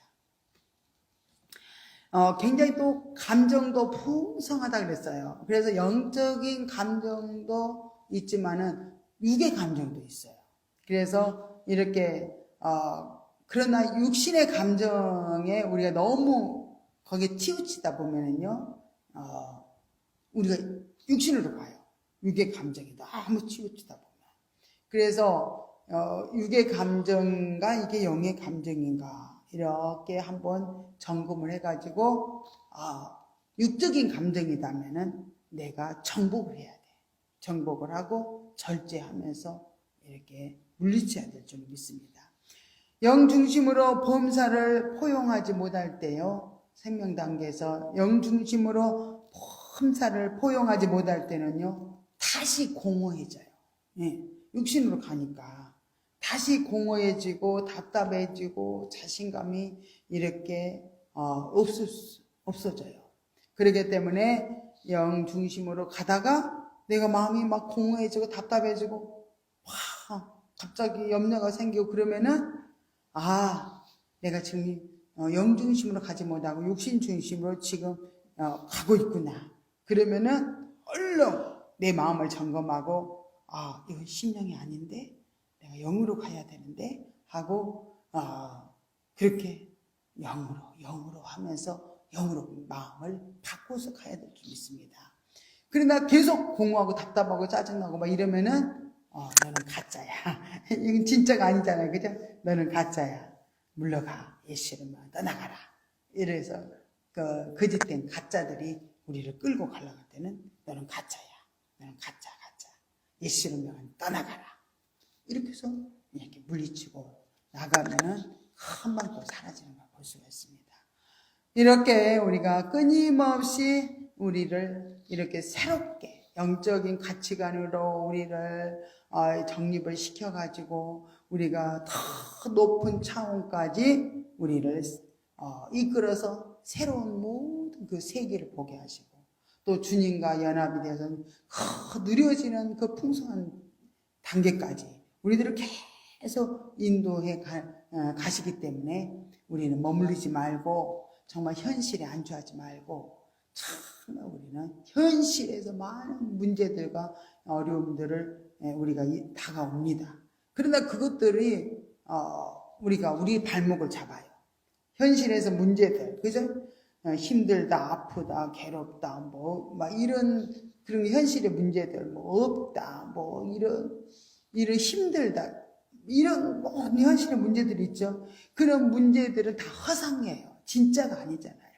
굉장히 또 감정도 풍성하다 그랬어요. 그래서 영적인 감정도 있지만은 육의 감정도 있어요. 그래서 이렇게 그러나 육신의 감정에 우리가 너무 거기에 치우치다 보면은요, 우리가 육신으로 가요. 육의 감정이 너무 치우치다 보면. 그래서 육의 감정과 이게 영의 감정인가 이렇게 한번 점검을 해가지고 육적인 감정이라면은 내가 정복을 해야 돼. 정복을 하고 절제하면서 이렇게 물리쳐야 될 줄 믿습니다. 영 중심으로 범사를 포용하지 못할 때요. 생명 단계에서 영 중심으로 범사를 포용하지 못할 때는요. 다시 공허해져요. 예, 육신으로 가니까 다시 공허해지고 답답해지고 자신감이 이렇게 없어져요. 그렇기 때문에 영 중심으로 가다가 내가 마음이 막 공허해지고 답답해지고 갑자기 염려가 생기고 그러면은 내가 지금 영 중심으로 가지 못하고 육신 중심으로 지금 가고 있구나. 그러면은 얼른 내 마음을 점검하고 이건 심령이 아닌데 내가 영으로 가야 되는데 하고 그렇게 영으로 하면서 영으로 마음을 바꿔서 가야 될 줄 믿습니다. 그러나 계속 공허하고 답답하고 짜증나고 막 이러면은 너는 가짜야. 이건 진짜가 아니잖아요. 그죠? 너는 가짜야. 물러가. 예수 이름으로 떠나가라. 이래서 거짓된 가짜들이 우리를 끌고 가려고 할 때는 너는 가짜야. 너는 가짜. 예수 이름으로 떠나가라. 이렇게 해서 이렇게 물리치고 나가면은 금방 또 사라지는 걸 볼 수가 있습니다. 이렇게 우리가 끊임없이 우리를 이렇게 새롭게 영적인 가치관으로 우리를 정립을 시켜가지고 우리가 더 높은 차원까지 우리를 이끌어서 새로운 모든 그 세계를 보게 하시고 또 주님과 연합이 되어서 누려지는 그 풍성한 단계까지 우리들을 계속 인도해 가시기 때문에 우리는 머무르지 말고 정말 현실에 안주하지 말고 정말 우리는 현실에서 많은 문제들과 어려움들을 우리가 다가옵니다. 그러나 그것들이 우리가 우리 발목을 잡아요. 현실에서 문제들, 그죠? 힘들다, 아프다, 괴롭다, 막 이런 그런 현실의 문제들, 없다, 이런 힘들다, 이런 현실의 문제들이 있죠. 그런 문제들은 다 허상이에요. 진짜가 아니잖아요.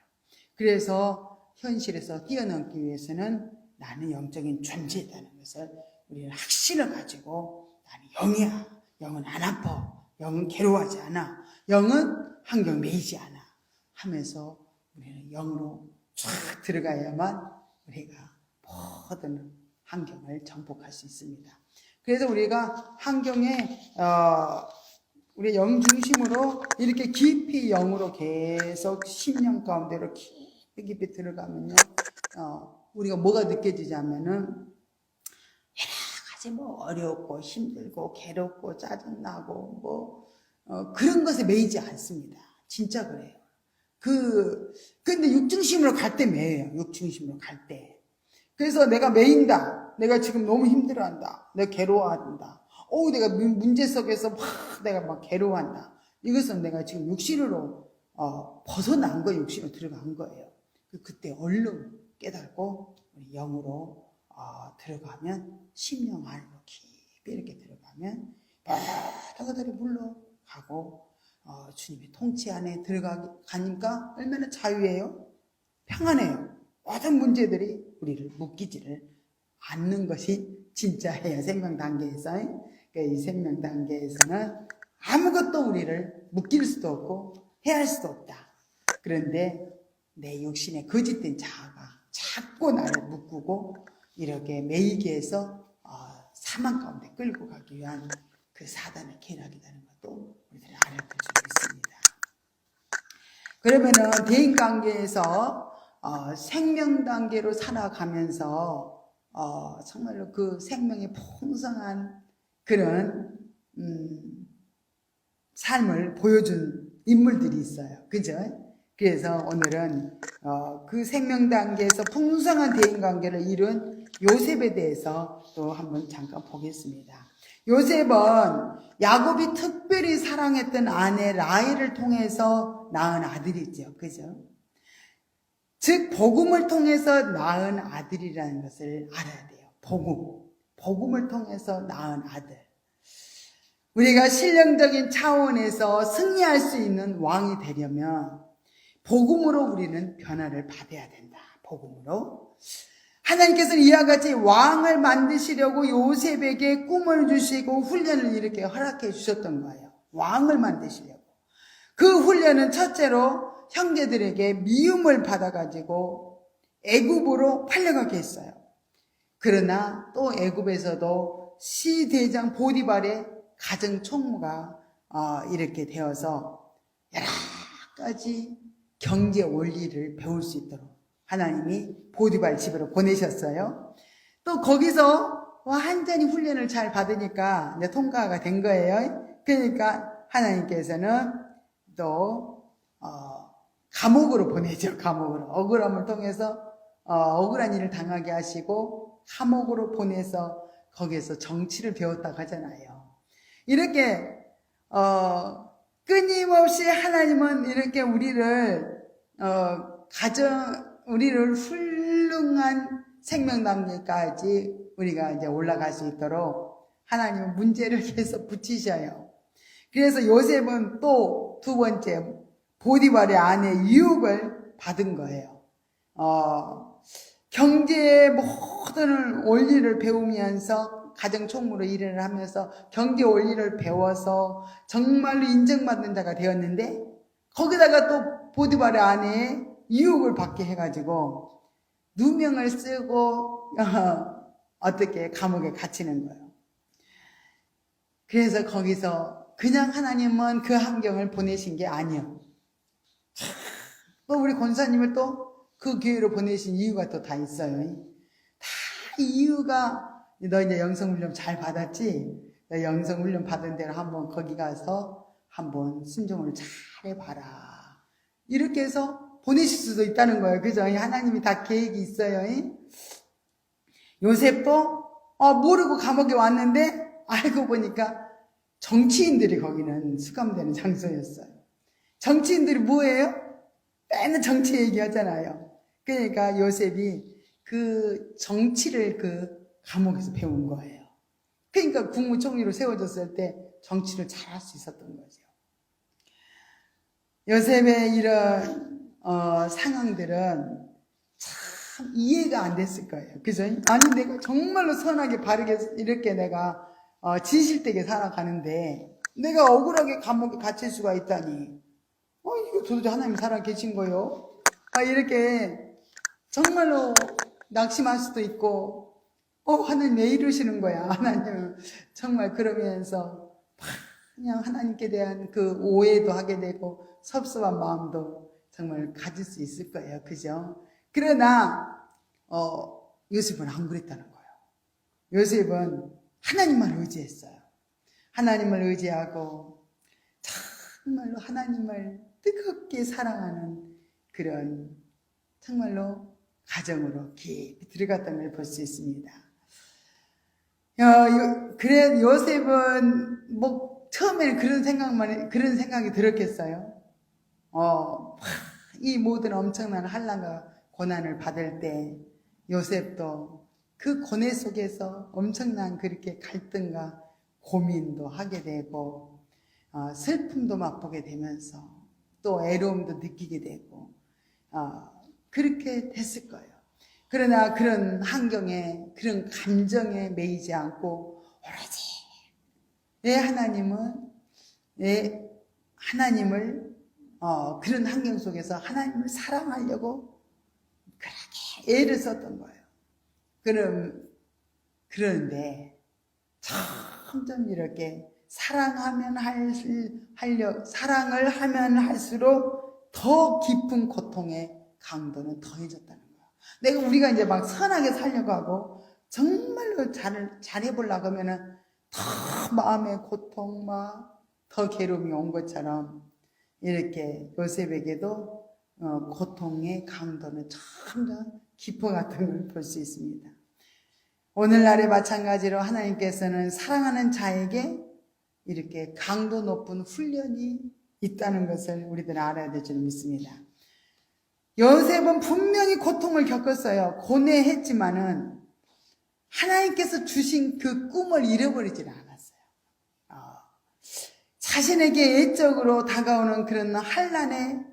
그래서 현실에서 뛰어넘기 위해서는 나는 영적인 존재다는 것을 우리는 확신을 가지고 나는 영이야. 영은 안 아파. 영은 괴로워하지 않아. 영은 환경 매이지 않아. 하면서 우리는 영으로 쫙 들어가야만 우리가 모든 환경을 정복할 수 있습니다. 그래서 우리가 환경에 우리 영 중심으로 이렇게 깊이 영으로 계속 심령 가운데로 깊이 들어가면요, 우리가 뭐가 느껴지자면은 여러 가지 어렵고 힘들고 괴롭고 짜증나고 그런 것에 매이지 않습니다. 진짜 그래요. 근데 육중심으로 갈 때 매여요. 육중심으로 갈 때. 그래서 내가 매인다. 내가 지금 너무 힘들어한다. 내가 괴로워한다. 내가 문제 속에서 내가 막 괴로워한다. 이것은 내가 지금 육신으로 벗어난 거예요. 육신으로 들어간 거예요. 그때 얼른 깨닫고 우리 영으로 들어가면 심령 안으로 깊이 이렇게 들어가면 바다들이 물러가고 주님의 통치 안에 들어가니까 얼마나 자유해요? 평안해요. 모든 문제들이 우리를 묶이지를 않는 것이 진짜예요. 생명 단계에서. 이 생명 단계에서는 아무것도 우리를 묶일 수도 없고 해할 수도 없다. 그런데 내 육신의 거짓된 자아가 자꾸 나를 묶고 이렇게 매이게 해서 사망 가운데 끌고 가기 위한 그 사단의 계략이라는 것도 우리들이 알아볼 수 있습니다. 그러면은 대인관계에서 생명 단계로 살아가면서 정말로 그 생명이 풍성한 그런 삶을 보여준 인물들이 있어요. 그죠? 그래서 오늘은 그 생명 단계에서 풍성한 대인관계를 이룬 요셉에 대해서 또 한번 잠깐 보겠습니다. 요셉은 야곱이 특별히 사랑했던 아내 라헬을 통해서 낳은 아들이죠. 그죠? 즉 복음을 통해서 낳은 아들이라는 것을 알아야 돼요. 복음을 통해서 낳은 아들. 우리가 신령적인 차원에서 승리할 수 있는 왕이 되려면 복음으로 우리는 변화를 받아야 된다. 복음으로. 하나님께서는 이와 같이 왕을 만드시려고 요셉에게 꿈을 주시고 훈련을 이렇게 허락해 주셨던 거예요. 왕을 만드시려고. 그 훈련은 첫째로 형제들에게 미움을 받아가지고 애굽으로 팔려가게 했어요. 그러나 또 애굽에서도 시대장 보디발의 가정 총무가 이렇게 되어서 여러 가지 경제 원리를 배울 수 있도록 하나님이 보디발 집으로 보내셨어요. 또 거기서 완전히 훈련을 잘 받으니까 이제 통과가 된 거예요. 그러니까 하나님께서는 또 감옥으로 보내죠. 감옥으로. 억울함을 통해서 억울한 일을 당하게 하시고 감옥으로 보내서 거기에서 정치를 배웠다고 하잖아요. 이렇게 끊임없이 하나님은 이렇게 우리를 우리를 훌륭한 생명 단계까지 우리가 이제 올라갈 수 있도록 하나님은 문제를 계속 붙이셔요. 그래서 요셉은 또 두 번째 보디발의 아내 유혹을 받은 거예요. 경제의 모든 원리를 배우면서 가정 총무로 일을 하면서 경제 원리를 배워서 정말로 인정받는 자가 되었는데 거기다가 또 보디발의 아내의 유혹을 받게 해가지고 누명을 쓰고 어떻게 감옥에 갇히는 거예요. 그래서 거기서 그냥 하나님은 그 환경을 보내신 게 아니에요. 또 우리 권사님을 또 그 교회로 보내신 이유가 또 다 있어요. 다 이유가 너 이제 영성훈련 잘 받았지? 너 영성훈련 받은 대로 한번 거기 가서 한번 순종을 잘 해봐라. 이렇게 해서 보내실 수도 있다는 거예요. 그죠? 하나님이 다 계획이 있어요. 요셉도 모르고 감옥에 왔는데 알고 보니까 정치인들이 거기는 수감되는 장소였어요. 정치인들이 뭐예요? 맨날 정치 얘기하잖아요. 그러니까 요셉이 그 정치를 그 감옥에서 배운 거예요. 그러니까 국무총리로 세워졌을 때 정치를 잘할 수 있었던 거죠. 요셉의 이런 상황들은 참 이해가 안 됐을 거예요. 그죠? 아니 내가 정말로 선하게 바르게 이렇게 내가 진실되게 살아가는데 내가 억울하게 감옥에 갇힐 수가 있다니 이거 도대체 하나님 살아 계신 거요? 이렇게 정말로 낙심할 수도 있고 하나님 왜 이러시는 거야? 하나님 정말 그러면서 그냥 하나님께 대한 그 오해도 하게 되고 섭섭한 마음도 정말 가질 수 있을 거예요. 그죠? 그러나 요셉은 안 그랬다는 거예요. 요셉은 하나님만 의지했어요. 하나님을 의지하고 정말로 하나님을 뜨겁게 사랑하는 그런 정말로 가정으로 깊이 들어갔다는 걸 볼 수 있습니다. 그래 요셉은 뭐 처음에는 그런 생각이 들었겠어요. 이 모든 엄청난 환난과 고난을 받을 때 요셉도 그 고뇌 속에서 엄청난 그렇게 갈등과 고민도 하게 되고 슬픔도 맛보게 되면서 또 애로움도 느끼게 되고 그렇게 됐을 거예요. 그러나 그런 환경에 그런 감정에 매이지 않고 오로지 하나님을 그런 환경 속에서 하나님을 사랑하려고 그렇게 애를 썼던 거예요. 그런데 점점 이렇게 사랑을 하면 할수록 더 깊은 고통의 강도는 더해졌다는 거예요. 우리가 이제 막 선하게 살려고 하고 정말로 잘해보려고 하면은 더 마음의 고통, 더 괴로움이 온 것처럼 이렇게 요셉에게도 고통의 강도는 점점 깊어갔던 걸 볼 수 있습니다. 오늘날에 마찬가지로 하나님께서는 사랑하는 자에게 이렇게 강도 높은 훈련이 있다는 것을 우리들은 알아야 될 줄 믿습니다. 요셉은 분명히 고통을 겪었어요. 고뇌했지만은 하나님께서 주신 그 꿈을 잃어버리지는 않았어요. 자신에게 애적으로 다가오는 그런 환난의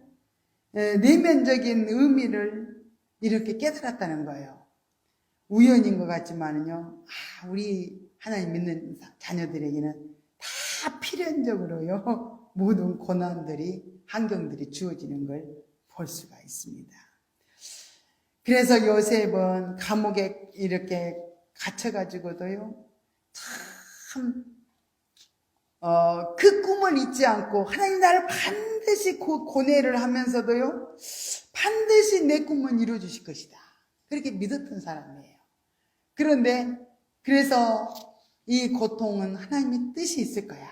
내면적인 의미를 이렇게 깨달았다는 거예요. 우연인 것 같지만은요, 우리 하나님 믿는 자녀들에게는 다 필연적으로요, 모든 고난들이, 환경들이 주어지는 걸 볼 수가 있습니다. 그래서 요셉은 감옥에 이렇게 갇혀가지고도요, 참, 그 꿈을 잊지 않고, 하나님 나를 반드시 고뇌를 하면서도요, 반드시 내 꿈은 이루어주실 것이다. 그렇게 믿었던 사람이에요. 그런데, 그래서 이 고통은 하나님의 뜻이 있을 거야.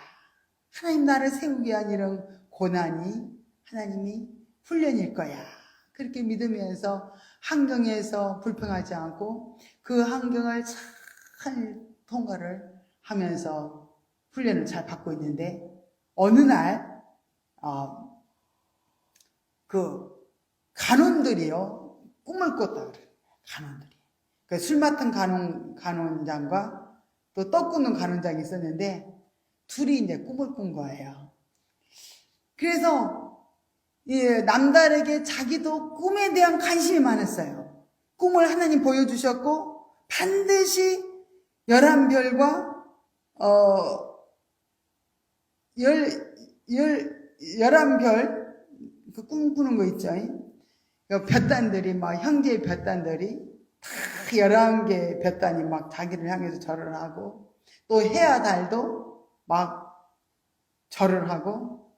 하나님 나를 세우기 위한 이런 고난이 하나님이 훈련일 거야. 그렇게 믿으면서 환경에서 불평하지 않고 그 환경을 잘 통과를 하면서 훈련을 잘 받고 있는데, 어느 날 그 간원들이요, 꿈을 꿨다 그래요. 간원들이. 그 술 맡은 간원장과 또 떡 굽는 간원장이 있었는데, 둘이 이제 꿈을 꾼 거예요. 그래서 남달에게 자기도 꿈에 대한 관심이 많았어요. 꿈을 하나님 보여주셨고, 반드시 11별과 11별, 그 꿈꾸는 거 있죠. 볕단들이, 막 형제의 볕단들이 다 11개 볕단이 막 자기를 향해서 절을 하고, 또 해와 달도 막 절을 하고,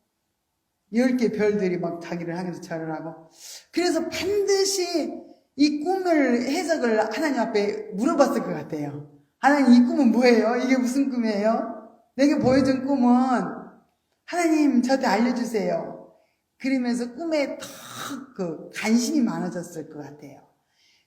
10개 별들이 막 자기를 향해서 절을 하고, 그래서 반드시 이 꿈을 해석을 하나님 앞에 물어봤을 것 같아요. 하나님, 이 꿈은 뭐예요? 이게 무슨 꿈이에요? 내게 보여준 꿈은 하나님 저한테 알려주세요. 그러면서 꿈에 더 그 관심이 많아졌을 것 같아요.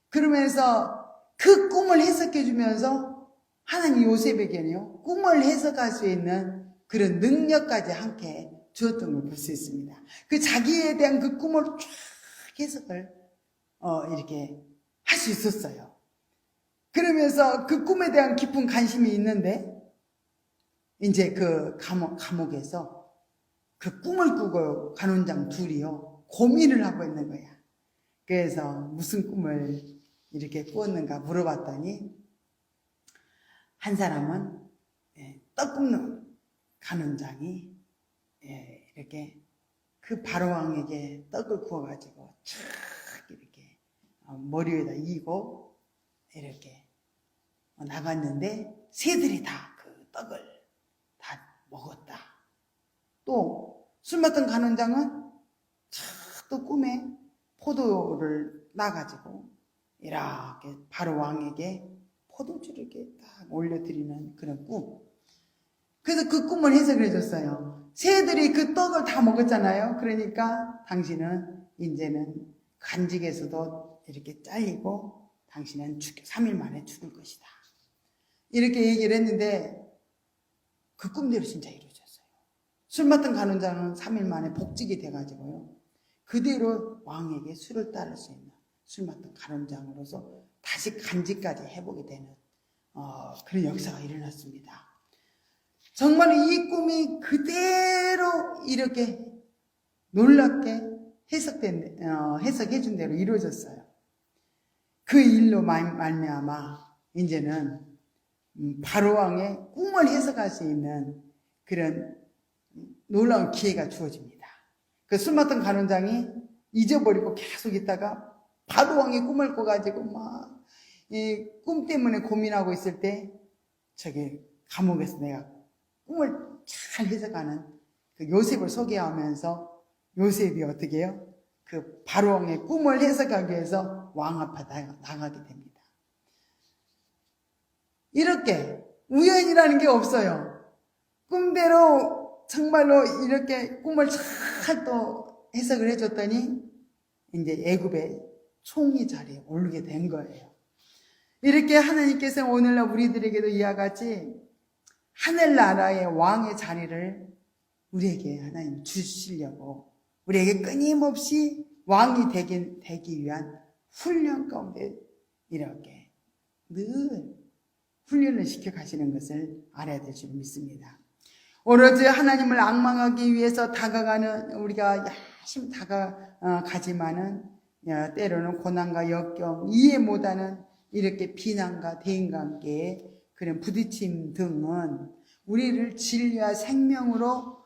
그러면서 그 꿈을 해석해 주면서 하나님 요셉에게는요, 꿈을 해석할 수 있는 그런 능력까지 함께 주었던 걸 볼 수 있습니다. 그 자기에 대한 그 꿈을 쫙 해석을 이렇게 할 수 있었어요. 그러면서 그 꿈에 대한 깊은 관심이 있는데, 이제 그 감옥에서 그 꿈을 꾸고 간원장 둘이요, 고민을 하고 있는 거야. 그래서 무슨 꿈을 이렇게 꾸었는가 물어봤더니, 한 사람은 떡 굽는 간원장이 이렇게 그 바로왕에게 떡을 구워가지고 쫙 이렇게 머리 위에다 이고 이렇게 나갔는데, 새들이 다 그 떡을 다 먹었다. 또 술 맡은 간원장은 또 꿈에 포도를 나가지고 이렇게 바로왕에게 포도주를 이렇게 딱 올려드리는 그런 꿈. 그래서 그 꿈을 해석을 해줬어요. 새들이 그 떡을 다 먹었잖아요. 그러니까 당신은 이제는 간직에서도 이렇게 잘리고 당신은 3일 만에 죽을 것이다. 이렇게 얘기를 했는데, 그 꿈대로 진짜 이루어졌어요. 술 맡은 간원장은 3일 만에 복직이 돼가지고요, 그대로 왕에게 술을 따를 수 있는 술 맡은 간원장으로서 다시 간직까지 해보게 되는 그런 역사가 일어났습니다. 정말 이 꿈이 그대로 이렇게 놀랍게 해석해준 대로 이루어졌어요. 그 일로 말미암아 이제는 바로왕의 꿈을 해석할 수 있는 그런 놀라운 기회가 주어집니다. 그 술 맡은 간원장이 잊어버리고 계속 있다가 바로왕의 꿈을 꿔가지고 막 이 꿈 때문에 고민하고 있을 때, 저기 감옥에서 내가 꿈을 잘 해석하는 그 요셉을 소개하면서, 요셉이 어떻게 해요? 그 바로왕의 꿈을 해석하기 위해서 왕 앞에 나가게 됩니다. 이렇게 우연이라는 게 없어요. 꿈대로 정말로 이렇게 꿈을 잘 또 해석을 해줬더니 이제 애굽의 총리 자리에 오르게 된 거예요. 이렇게 하나님께서 오늘날 우리들에게도 이와 같이 하늘나라의 왕의 자리를 우리에게 하나님 주시려고, 우리에게 끊임없이 왕이 되기 위한 훈련 가운데 이렇게 늘 훈련을 시켜 가시는 것을 알아야 될 줄 믿습니다. 오로지 하나님을 앙망하기 위해서 우리가 열심히 다가가지만은 때로는 고난과 역경, 이해 못하는 이렇게 비난과 대인관계의 그런 부딪힘 등은 우리를 진리와 생명으로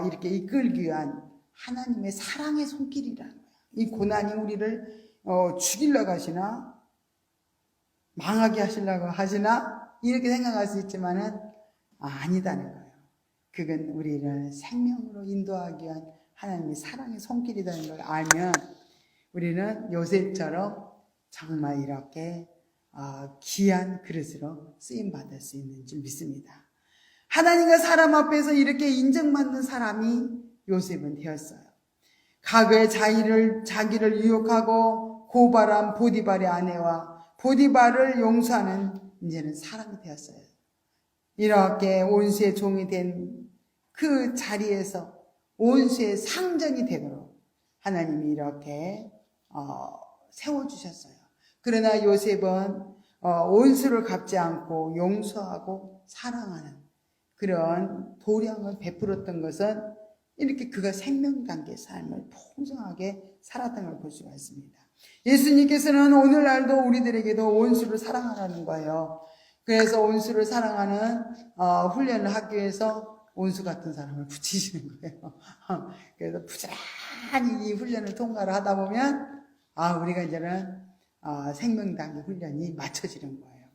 이렇게 이끌기 위한 하나님의 사랑의 손길이라는 거야. 이 고난이 우리를 죽이려고 하시나 망하게 하시려고 하시나 이렇게 생각할 수 있지만은 아니다는 거예요. 그건 우리를 생명으로 인도하기 위한 하나님의 사랑의 손길이라는 걸 알면 우리는 요셉처럼 정말 이렇게 귀한 그릇으로 쓰임받을 수 있는 줄 믿습니다. 하나님과 사람 앞에서 이렇게 인정받는 사람이 요셉은 되었어요. 과거에 자기를 유혹하고 고발한 보디발의 아내와 보디발을 용서하는 이제는 사람이 되었어요. 이렇게 온수의 종이 된 그 자리에서 온수의 상전이 되도록 하나님이 이렇게 세워주셨어요. 그러나 요셉은 온수를 갚지 않고 용서하고 사랑하는 그런 도량을 베풀었던 것은 이렇게 그가 생명관계의 삶을 풍성하게 살았던 걸 볼 수가 있습니다. 예수님께서는 오늘날도 우리들에게도 온수를 사랑하라는 거예요. 그래서 온수를 사랑하는 훈련을 하기 위해서 온수 같은 사람을 붙이시는 거예요. 그래서 부지런히 이 훈련을 통과를 하다 보면 우리가 이제는 생명단계 훈련이 맞춰지는 거예요.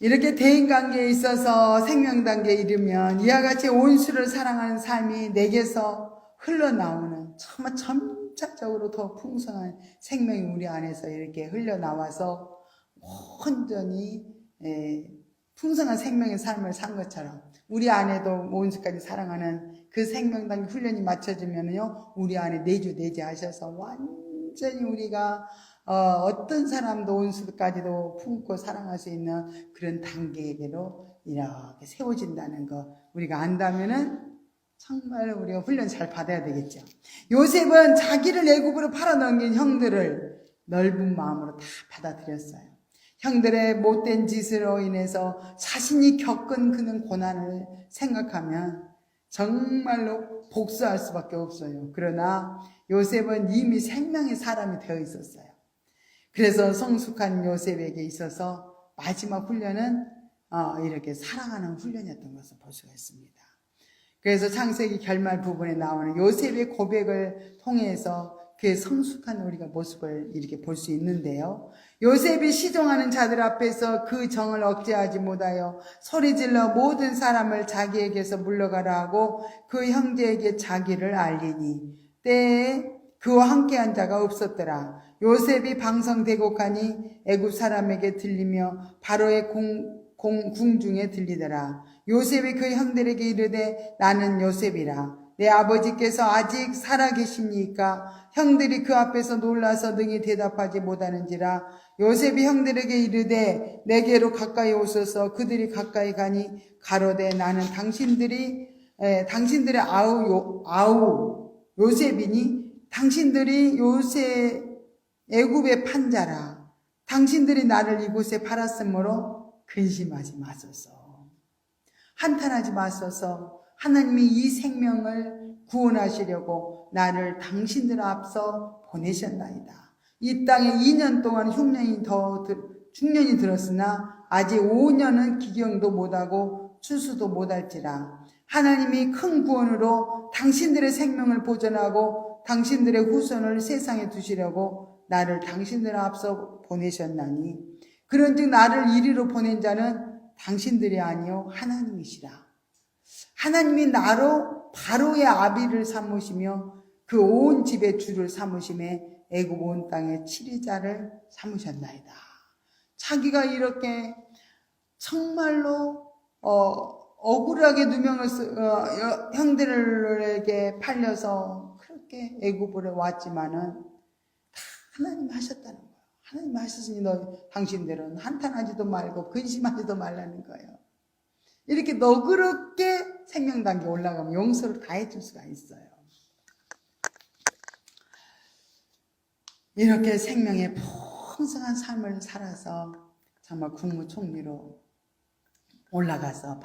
이렇게 대인관계에 있어서 생명단계에 이르면 이와 같이 온수를 사랑하는 삶이 내게서 흘러나오는 정말 점차적으로 더 풍성한 생명이 우리 안에서 이렇게 흘러나와서 온전히 풍성한 생명의 삶을 산 것처럼 우리 안에도 온수까지 사랑하는 그 생명단계 훈련이 맞춰지면요 우리 안에 내주하셔서 완전히 우리가 어떤 사람도 온수까지도 품고 사랑할 수 있는 그런 단계로 이렇게 세워진다는 거 우리가 안다면은 정말 우리가 훈련 잘 받아야 되겠죠. 요셉은 자기를 애굽으로 팔아넘긴 형들을 넓은 마음으로 다 받아들였어요. 형들의 못된 짓으로 인해서 자신이 겪은 그는 고난을 생각하면 정말로 복수할 수밖에 없어요. 그러나 요셉은 이미 생명의 사람이 되어 있었어요. 그래서 성숙한 요셉에게 있어서 마지막 훈련은 이렇게 사랑하는 훈련이었던 것을 볼 수가 있습니다. 그래서 창세기 결말 부분에 나오는 요셉의 고백을 통해서 그의 성숙한 우리가 모습을 이렇게 볼 수 있는데요. 요셉이 시종하는 자들 앞에서 그 정을 억제하지 못하여 소리질러 모든 사람을 자기에게서 물러가라 하고 그 형제에게 자기를 알리니 때에 그와 함께한 자가 없었더라. 요셉이 방성대곡하니 애굽 사람에게 들리며 바로의 궁중에 들리더라. 요셉이 그 형들에게 이르되 나는 요셉이라. 내 아버지께서 아직 살아계십니까? 형들이 그 앞에서 놀라서 능히 대답하지 못하는지라. 요셉이 형들에게 이르되 내게로 가까이 오소서. 그들이 가까이 가니 가로되 나는 당신들의 아우 요셉이니 당신들이 애굽의 판자라. 당신들이 나를 이곳에 팔았으므로 근심하지 마소서. 한탄하지 마소서. 하나님이 이 생명을 구원하시려고 나를 당신들 앞서 보내셨나이다. 이 땅에 2년 동안 흉년이 들었으나 아직 5년은 기경도 못하고 추수도 못할지라. 하나님이 큰 구원으로 당신들의 생명을 보존하고 당신들의 후손을 세상에 두시려고 나를 당신들 앞서 보내셨나니 그런즉 나를 이리로 보낸 자는 당신들이 아니요 하나님이시라. 하나님이 나로 바로의 아비를 삼으시며 그 온 집의 주를 삼으심에 애굽 온 땅의 치리자를 삼으셨나이다. 자기가 이렇게 정말로 억울하게 누명을 형들에게 팔려서 그렇게 애굽으로 왔지만은 다 하나님이 하셨다는 거예요. 하나님이 하셨으니 당신들은 한탄하지도 말고 근심하지도 말라는 거예요. 이렇게 너그럽게 생명단계 올라가면 용서를 다 해줄 수가 있어요. 이렇게 생명의 풍성한 삶을 살아서 정말 국무총리로 올라가서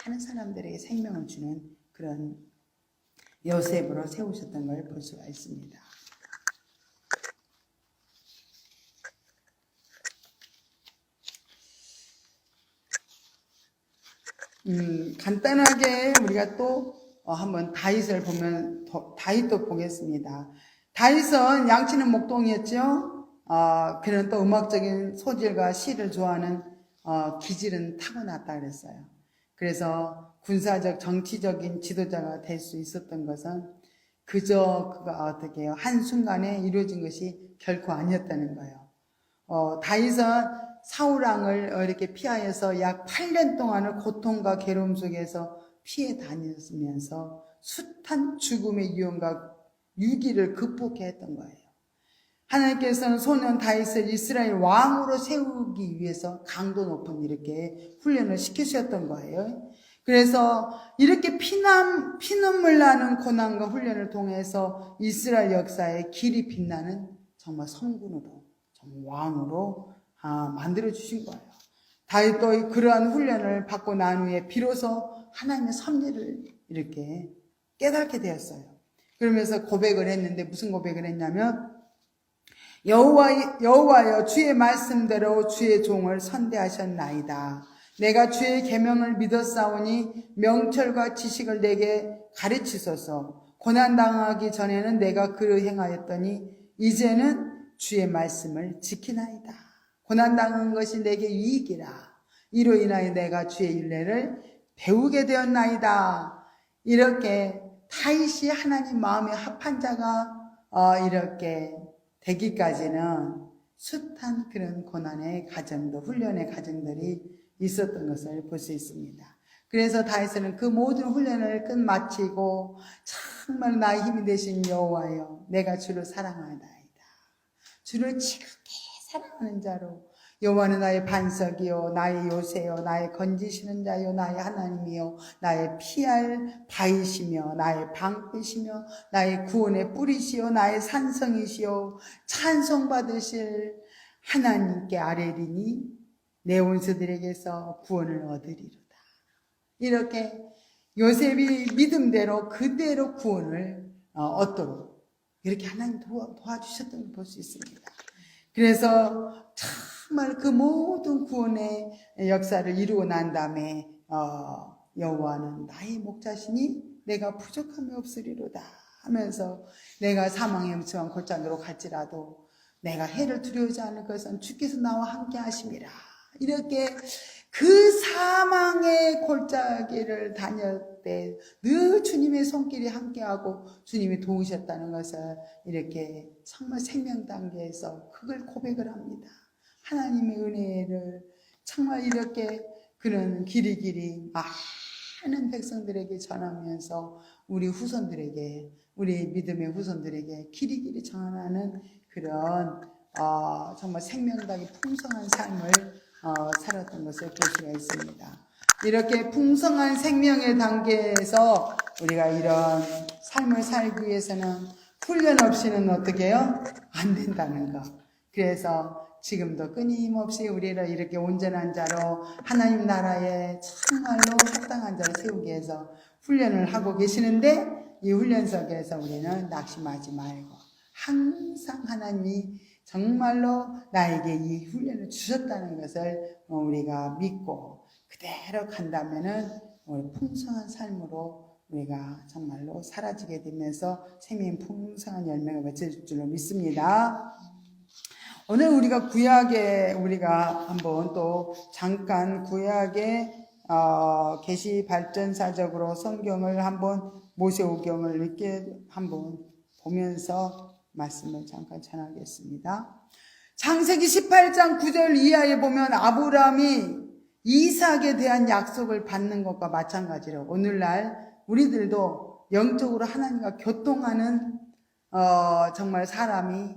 많은 사람들에게 생명을 주는 그런 요셉으로 세우셨던 걸 볼 수가 있습니다. 간단하게 우리가 또 한번 다윗을 보면 다윗도 보겠습니다. 다윗은 양치는 목동이었죠. 그는 또 음악적인 소질과 시를 좋아하는 기질은 타고났다 그랬어요. 그래서 군사적 정치적인 지도자가 될 수 있었던 것은 그저 그가 어떻게 해요? 한순간에 이루어진 것이 결코 아니었다는 거예요. 다윗은 사울왕을 이렇게 피하여서 약 8년 동안을 고통과 괴로움 속에서 피해 다녔으면서 숱한 죽음의 위험과 위기를 극복해 했던 거예요. 하나님께서는 소년 다윗을 이스라엘 왕으로 세우기 위해서 강도 높은 이렇게 훈련을 시키셨던 거예요. 그래서 이렇게 피눈물 나는 고난과 훈련을 통해서 이스라엘 역사의 길이 빛나는 정말 성군으로, 정말 왕으로 만들어 주신 거예요. 다윗도 그러한 훈련을 받고 난 후에 비로소 하나님의 섭리를 이렇게 깨닫게 되었어요. 그러면서 고백을 했는데 무슨 고백을 했냐면 여호와여 주의 말씀대로 주의 종을 선대하셨나이다. 내가 주의 계명을 믿었사오니 명철과 지식을 내게 가르치소서. 고난당하기 전에는 내가 그를 행하였더니 이제는 주의 말씀을 지키나이다. 고난당한 것이 내게 유익이라. 이로 인하여 내가 주의 율례를 배우게 되었나이다. 이렇게 다윗이 하나님 마음에 합한 자가 이렇게 되기까지는 숱한 그런 고난의 과정도 훈련의 과정들이 있었던 것을 볼 수 있습니다. 그래서 다윗은 그 모든 훈련을 끝마치고 정말 나의 힘이 되신 여호와여 내가 주를 사랑하나이다. 주를 지극히 사랑하는 자로 여호와는 나의 반석이요 나의 요새요 나의 건지시는 자요 나의 하나님이요 나의 피할 바위시며 나의 방패시며 나의 구원의 뿌리시요 나의 산성이시요 찬송받으실 하나님께 아뢰리니 내 원수들에게서 구원을 얻으리로다. 이렇게 요셉이 믿음대로 그대로 구원을 얻도록 이렇게 하나님 도와주셨던 걸 볼 수 있습니다. 그래서 정말 그 모든 구원의 역사를 이루고 난 다음에 여호와는 나의 목자시니 내가 부족함이 없으리로다 하면서 내가 사망의 음침한 골짜기로 갈지라도 내가 해를 두려워하지 않을 것은 주께서 나와 함께 하심이라. 이렇게 그 사망의 골짜기를 다닐 때 늘 주님의 손길이 함께하고 주님이 도우셨다는 것을 이렇게 정말 생명 단계에서 그걸 고백을 합니다. 하나님의 은혜를 정말 이렇게 그런 길이길이 많은 백성들에게 전하면서 우리 후손들에게 우리 믿음의 후손들에게 길이길이 전하는 그런 정말 생명당이 풍성한 삶을 살았던 것을 볼 수가 있습니다. 이렇게 풍성한 생명의 단계에서 우리가 이런 삶을 살기 위해서는 훈련 없이는 어떻게 해요? 안 된다는 것. 그래서 지금도 끊임없이 우리를 이렇게 온전한 자로 하나님 나라에 정말로 합당한 자로 세우기 위해서 훈련을 하고 계시는데 이 훈련 속에서 우리는 낙심하지 말고 항상 하나님이 정말로 나에게 이 훈련을 주셨다는 것을 우리가 믿고 그대로 간다면은 우리 풍성한 삶으로 우리가 정말로 사라지게 되면서 생명 풍성한 열매가 맺을 줄로 믿습니다. 오늘 우리가 구약에 우리가 한번 또 잠깐 구약의 계시 발전사적으로 성경을 한번 모세오경을 이렇게 한번 보면서 말씀을 잠깐 전하겠습니다. 창세기 18장 9절 이하에 보면 아브라함이 이삭에 대한 약속을 받는 것과 마찬가지로 오늘날 우리들도 영적으로 하나님과 교통하는 정말 사람이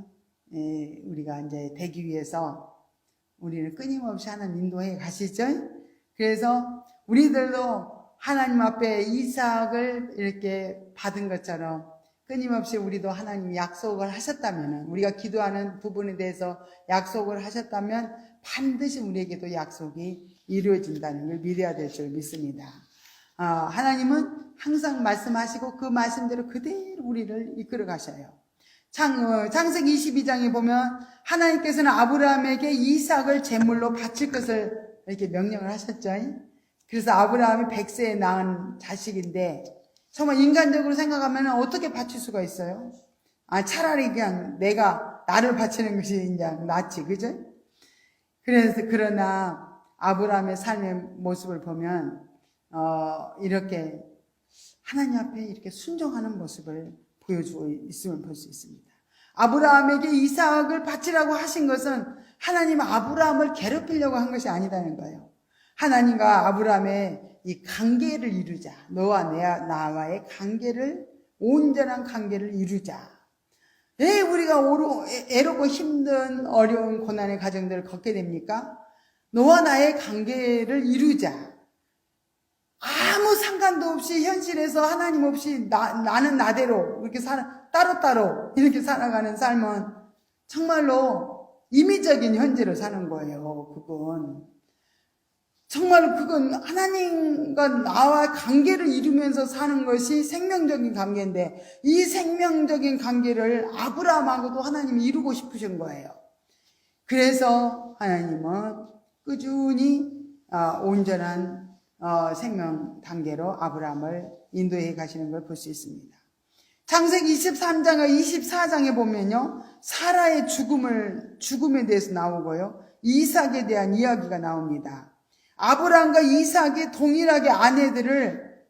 우리가 이제 되기 위해서 우리는 끊임없이 하나님 인도해 가시죠. 그래서 우리들도 하나님 앞에 이삭을 이렇게 받은 것처럼 끊임없이 우리도 하나님 약속을 하셨다면 우리가 기도하는 부분에 대해서 약속을 하셨다면 반드시 우리에게도 약속이 이루어진다는 걸 믿어야 될 줄 믿습니다. 하나님은 항상 말씀하시고 그 말씀대로 그대로 우리를 이끌어 가셔요. 창세기 22장에 보면 하나님께서는 아브라함에게 이삭을 제물로 바칠 것을 이렇게 명령을 하셨죠. 그래서 아브라함이 100세에 낳은 자식인데 정말 인간적으로 생각하면 어떻게 바칠 수가 있어요? 차라리 그냥 나를 바치는 것이 그냥 낫지, 그죠? 그러나 아브라함의 삶의 모습을 보면 이렇게 하나님 앞에 이렇게 순종하는 모습을 보여주고 있음을 볼 수 있습니다. 아브라함에게 이삭을 바치라고 하신 것은 하나님 아브라함을 괴롭히려고 한 것이 아니다는 거예요. 하나님과 아브라함의 이 관계를 이루자. 너와 나와의 관계를, 온전한 관계를 이루자. 왜 우리가 애롭고 힘든 어려운 고난의 과정들을 걷게 됩니까? 너와 나의 관계를 이루자. 아무 상관도 없이 현실에서 하나님 없이 나는 나대로 이렇게 따로따로 이렇게 살아가는 삶은 정말로 임의적인 현재로 사는 거예요. 그건 하나님과 나와 관계를 이루면서 사는 것이 생명적인 관계인데 이 생명적인 관계를 아브라함하고도 하나님이 이루고 싶으신 거예요. 그래서 하나님은 꾸준히 온전한 생명 단계로 아브라함을 인도해 가시는 걸 볼 수 있습니다. 창세기 23장과 24장에 보면요, 사라의 죽음에 대해서 나오고요, 이삭에 대한 이야기가 나옵니다. 아브라함과 이삭이 동일하게 아내들을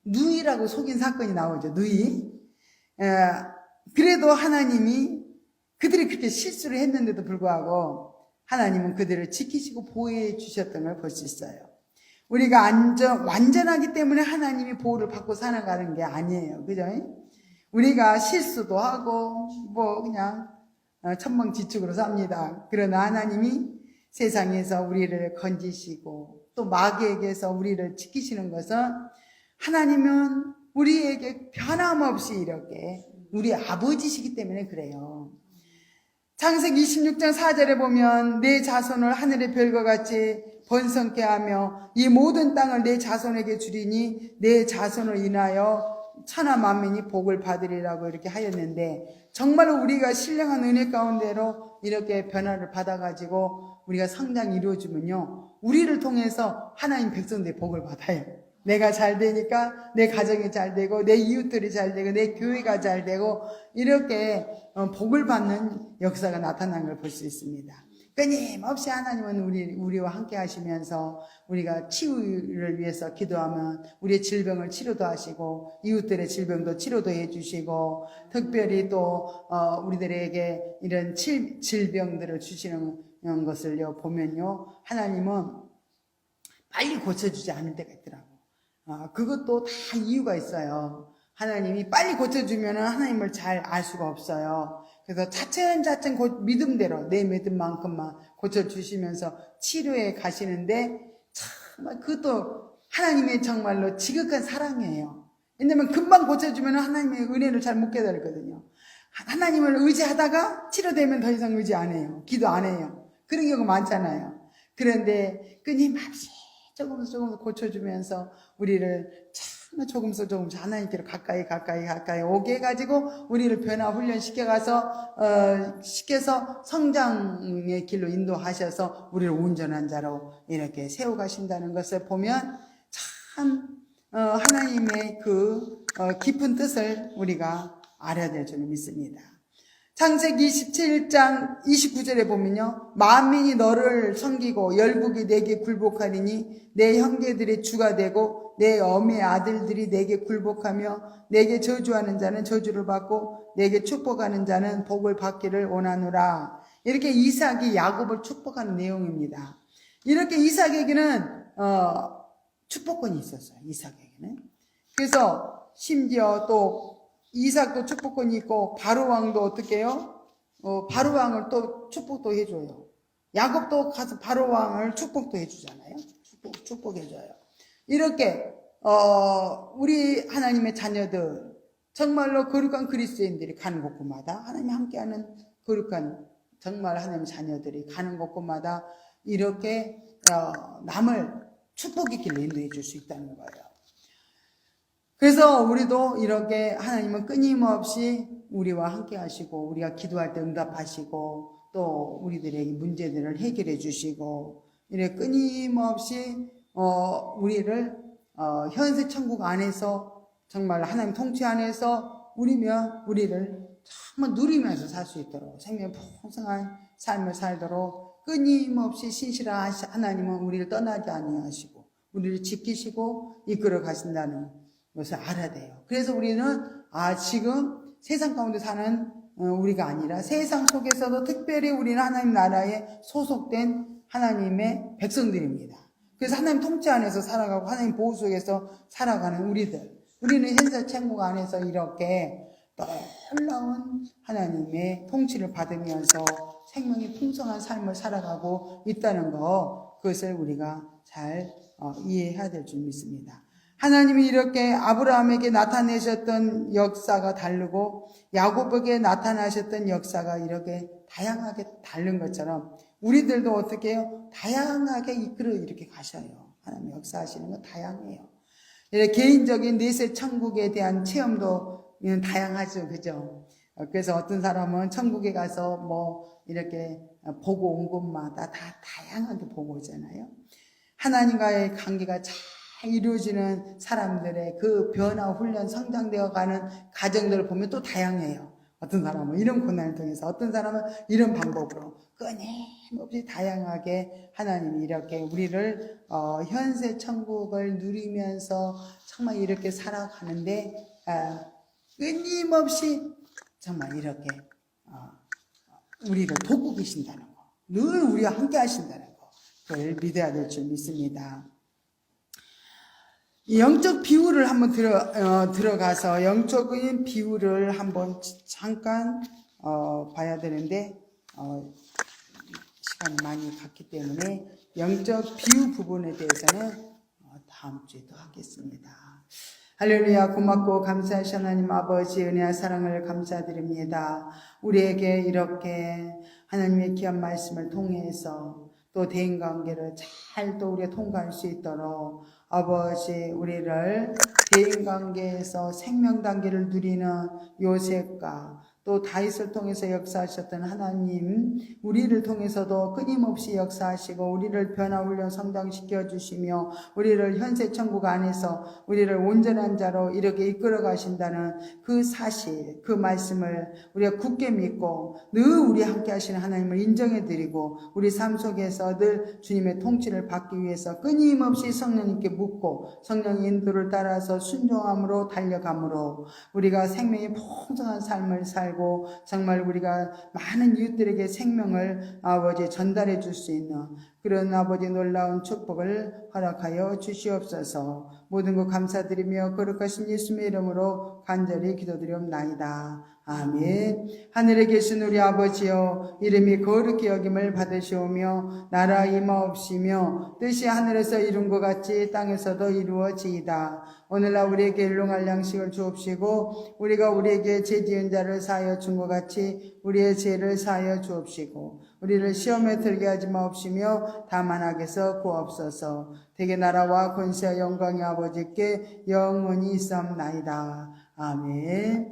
누이라고 속인 사건이 나오죠. 누이. 그래도 하나님이 그들이 그렇게 실수를 했는데도 불구하고 하나님은 그들을 지키시고 보호해 주셨던 걸 볼 수 있어요. 우리가 완전하기 때문에 하나님이 보호를 받고 살아가는 게 아니에요. 그죠? 우리가 실수도 하고 그냥 천방지축으로 삽니다. 그러나 하나님이 세상에서 우리를 건지시고 또 마귀에게서 우리를 지키시는 것은 하나님은 우리에게 변함없이 이렇게 우리 아버지시기 때문에 그래요. 창세기 26장 4절에 보면 내 자손을 하늘의 별과 같이 번성케 하며 이 모든 땅을 내 자손에게 주리니 내 자손을 인하여 천하 만민이 복을 받으리라고 이렇게 하였는데 정말로 우리가 신령한 은혜 가운데로 이렇게 변화를 받아가지고 우리가 성장이 이루어지면요, 우리를 통해서 하나님 백성들의 복을 받아요. 내가 잘 되니까 내 가정이 잘 되고 내 이웃들이 잘 되고 내 교회가 잘 되고 이렇게 복을 받는 역사가 나타난 걸 볼 수 있습니다. 끊임없이 하나님은 우리와 함께 하시면서 우리가 치유를 위해서 기도하면 우리의 질병을 치료도 하시고 이웃들의 질병도 치료도 해주시고 특별히 또 우리들에게 이런 질병들을 주시는 것을요 보면요, 하나님은 빨리 고쳐주지 않을 때가 있더라고. 그것도 다 이유가 있어요. 하나님이 빨리 고쳐주면 하나님을 잘 알 수가 없어요. 그래서 차츰차츰 믿음대로 내 믿음만큼만 고쳐주시면서 치료해 가시는데 정말 그것도 하나님의 정말로 지극한 사랑이에요. 왜냐면 금방 고쳐주면 하나님의 은혜를 잘 못 깨달거든요. 하나님을 의지하다가 치료되면 더 이상 의지 안 해요. 기도 안 해요. 그런 경우 많잖아요. 그런데 끊임없이 조금씩 고쳐주면서 우리를 정말 조금씩 하나님께로 가까이 오게 해가지고 우리를 변화 훈련시켜가서 시켜서 성장의 길로 인도하셔서 우리를 온전한 자로 이렇게 세워가신다는 것을 보면 참 하나님의 그 깊은 뜻을 우리가 알아야 될 줄 믿습니다. 창세기 27장 29절에 보면요, 만민이 너를 섬기고 열국이 내게 굴복하리니 내 형제들이 주가 되고 내 어미의 아들들이 내게 굴복하며 내게 저주하는 자는 저주를 받고 내게 축복하는 자는 복을 받기를 원하노라. 이렇게 이삭이 야곱을 축복하는 내용입니다. 이렇게 이삭에게는 축복권이 있었어요. 이삭에게는. 그래서 심지어 또 이삭도 축복권이 있고 바로왕도 어떻게 해요? 바로왕을 또 축복도 해줘요. 야곱도 가서 바로왕을 축복도 해주잖아요. 축복해줘요. 이렇게 우리 하나님의 자녀들, 정말로 거룩한 그리스도인들이 가는 곳곳마다 하나님이 함께하는 거룩한 정말 하나님의 자녀들이 가는 곳곳마다 이렇게 남을 축복의 길로 인도해 줄 수 있다는 거예요. 그래서 우리도 이렇게 하나님은 끊임없이 우리와 함께 하시고 우리가 기도할 때 응답하시고 또 우리들의 문제들을 해결해 주시고 이렇게 끊임없이 우리를 현세 천국 안에서 정말 하나님 통치 안에서 우리를 정말 누리면서 살 수 있도록 생명 풍성한 삶을 살도록 끊임없이 신실한 하나님은 우리를 떠나지 아니하시고 우리를 지키시고 이끌어 가신다는 것을 알아야 돼요. 그래서 우리는 지금 세상 가운데 사는 우리가 아니라 세상 속에서도 특별히 우리는 하나님 나라에 소속된 하나님의 백성들입니다. 그래서 하나님 통치 안에서 살아가고 하나님 보호 속에서 살아가는 우리는 현세 천국 안에서 이렇게 놀라운 하나님의 통치를 받으면서 생명이 풍성한 삶을 살아가고 있다는 그것을 우리가 잘 이해해야 될 줄 믿습니다. 하나님이 이렇게 아브라함에게 나타내셨던 역사가 다르고 야곱에게 나타나셨던 역사가 이렇게 다양하게 다른 것처럼 우리들도 어떻게 해요? 다양하게 이끌어 이렇게 가셔요. 하나님 역사하시는 건 다양해요. 이렇게 개인적인 넷의 천국에 대한 체험도 다양하죠. 그죠? 그래서 어떤 사람은 천국에 가서 이렇게 보고 온 곳마다 다 다양하게 보고 오잖아요. 하나님과의 관계가 잘 이루어지는 사람들의 그 변화, 훈련, 성장되어 가는 과정들을 보면 또 다양해요. 어떤 사람은 이런 고난을 통해서, 어떤 사람은 이런 방법으로 끊임없이 다양하게 하나님이 이렇게 우리를 현세 천국을 누리면서 정말 이렇게 살아가는데 끊임없이 정말 이렇게 우리를 돕고 계신다는 거, 늘 우리와 함께 하신다는 거, 그걸 믿어야 될 줄 믿습니다. 영적 비유를 한번 들어가서 영적인 비유를 한번 잠깐 봐야 되는데 시간이 많이 갔기 때문에 영적 비유 부분에 대해서는 다음 주에 또 하겠습니다. 할렐루야. 고맙고 감사하신 하나님 아버지 은혜와 사랑을 감사드립니다. 우리에게 이렇게 하나님의 귀한 말씀을 통해서 또 대인관계를 잘 또 우리가 통과할 수 있도록 아버지 우리를 대인관계에서 생명단계를 누리는 요셉과 또 다윗을 통해서 역사하셨던 하나님, 우리를 통해서도 끊임없이 역사하시고 우리를 변화훈련 성장시켜 주시며 우리를 현세 천국 안에서 우리를 온전한 자로 이렇게 이끌어 가신다는 그 사실, 그 말씀을 우리가 굳게 믿고 늘 우리 함께 하시는 하나님을 인정해 드리고 우리 삶 속에서 늘 주님의 통치를 받기 위해서 끊임없이 성령님께 묻고 성령의 인도를 따라서 순종함으로 달려감으로 우리가 생명이 풍성한 삶을 살고 정말 우리가 많은 이웃들에게 생명을 아버지 전달해 줄 수 있는 그런 아버지 놀라운 축복을 허락하여 주시옵소서. 모든 것 감사드리며 거룩하신 예수님의 이름으로 간절히 기도드리옵나이다. 아멘. 하늘에 계신 우리 아버지여, 이름이 거룩히 여김을 받으시오며 나라 임하옵시며 뜻이 하늘에서 이룬 것 같이 땅에서도 이루어지이다. 오늘날 우리에게 일용할 양식을 주옵시고 우리가 우리에게 죄지은 자를 사하여 준 것 같이 우리의 죄를 사하여 주옵시고 우리를 시험에 들게 하지 마옵시며 다만 악에서 구하옵소서. 대개 나라와 권세와 영광이 아버지께 영원히 있사옵나이다. 아멘.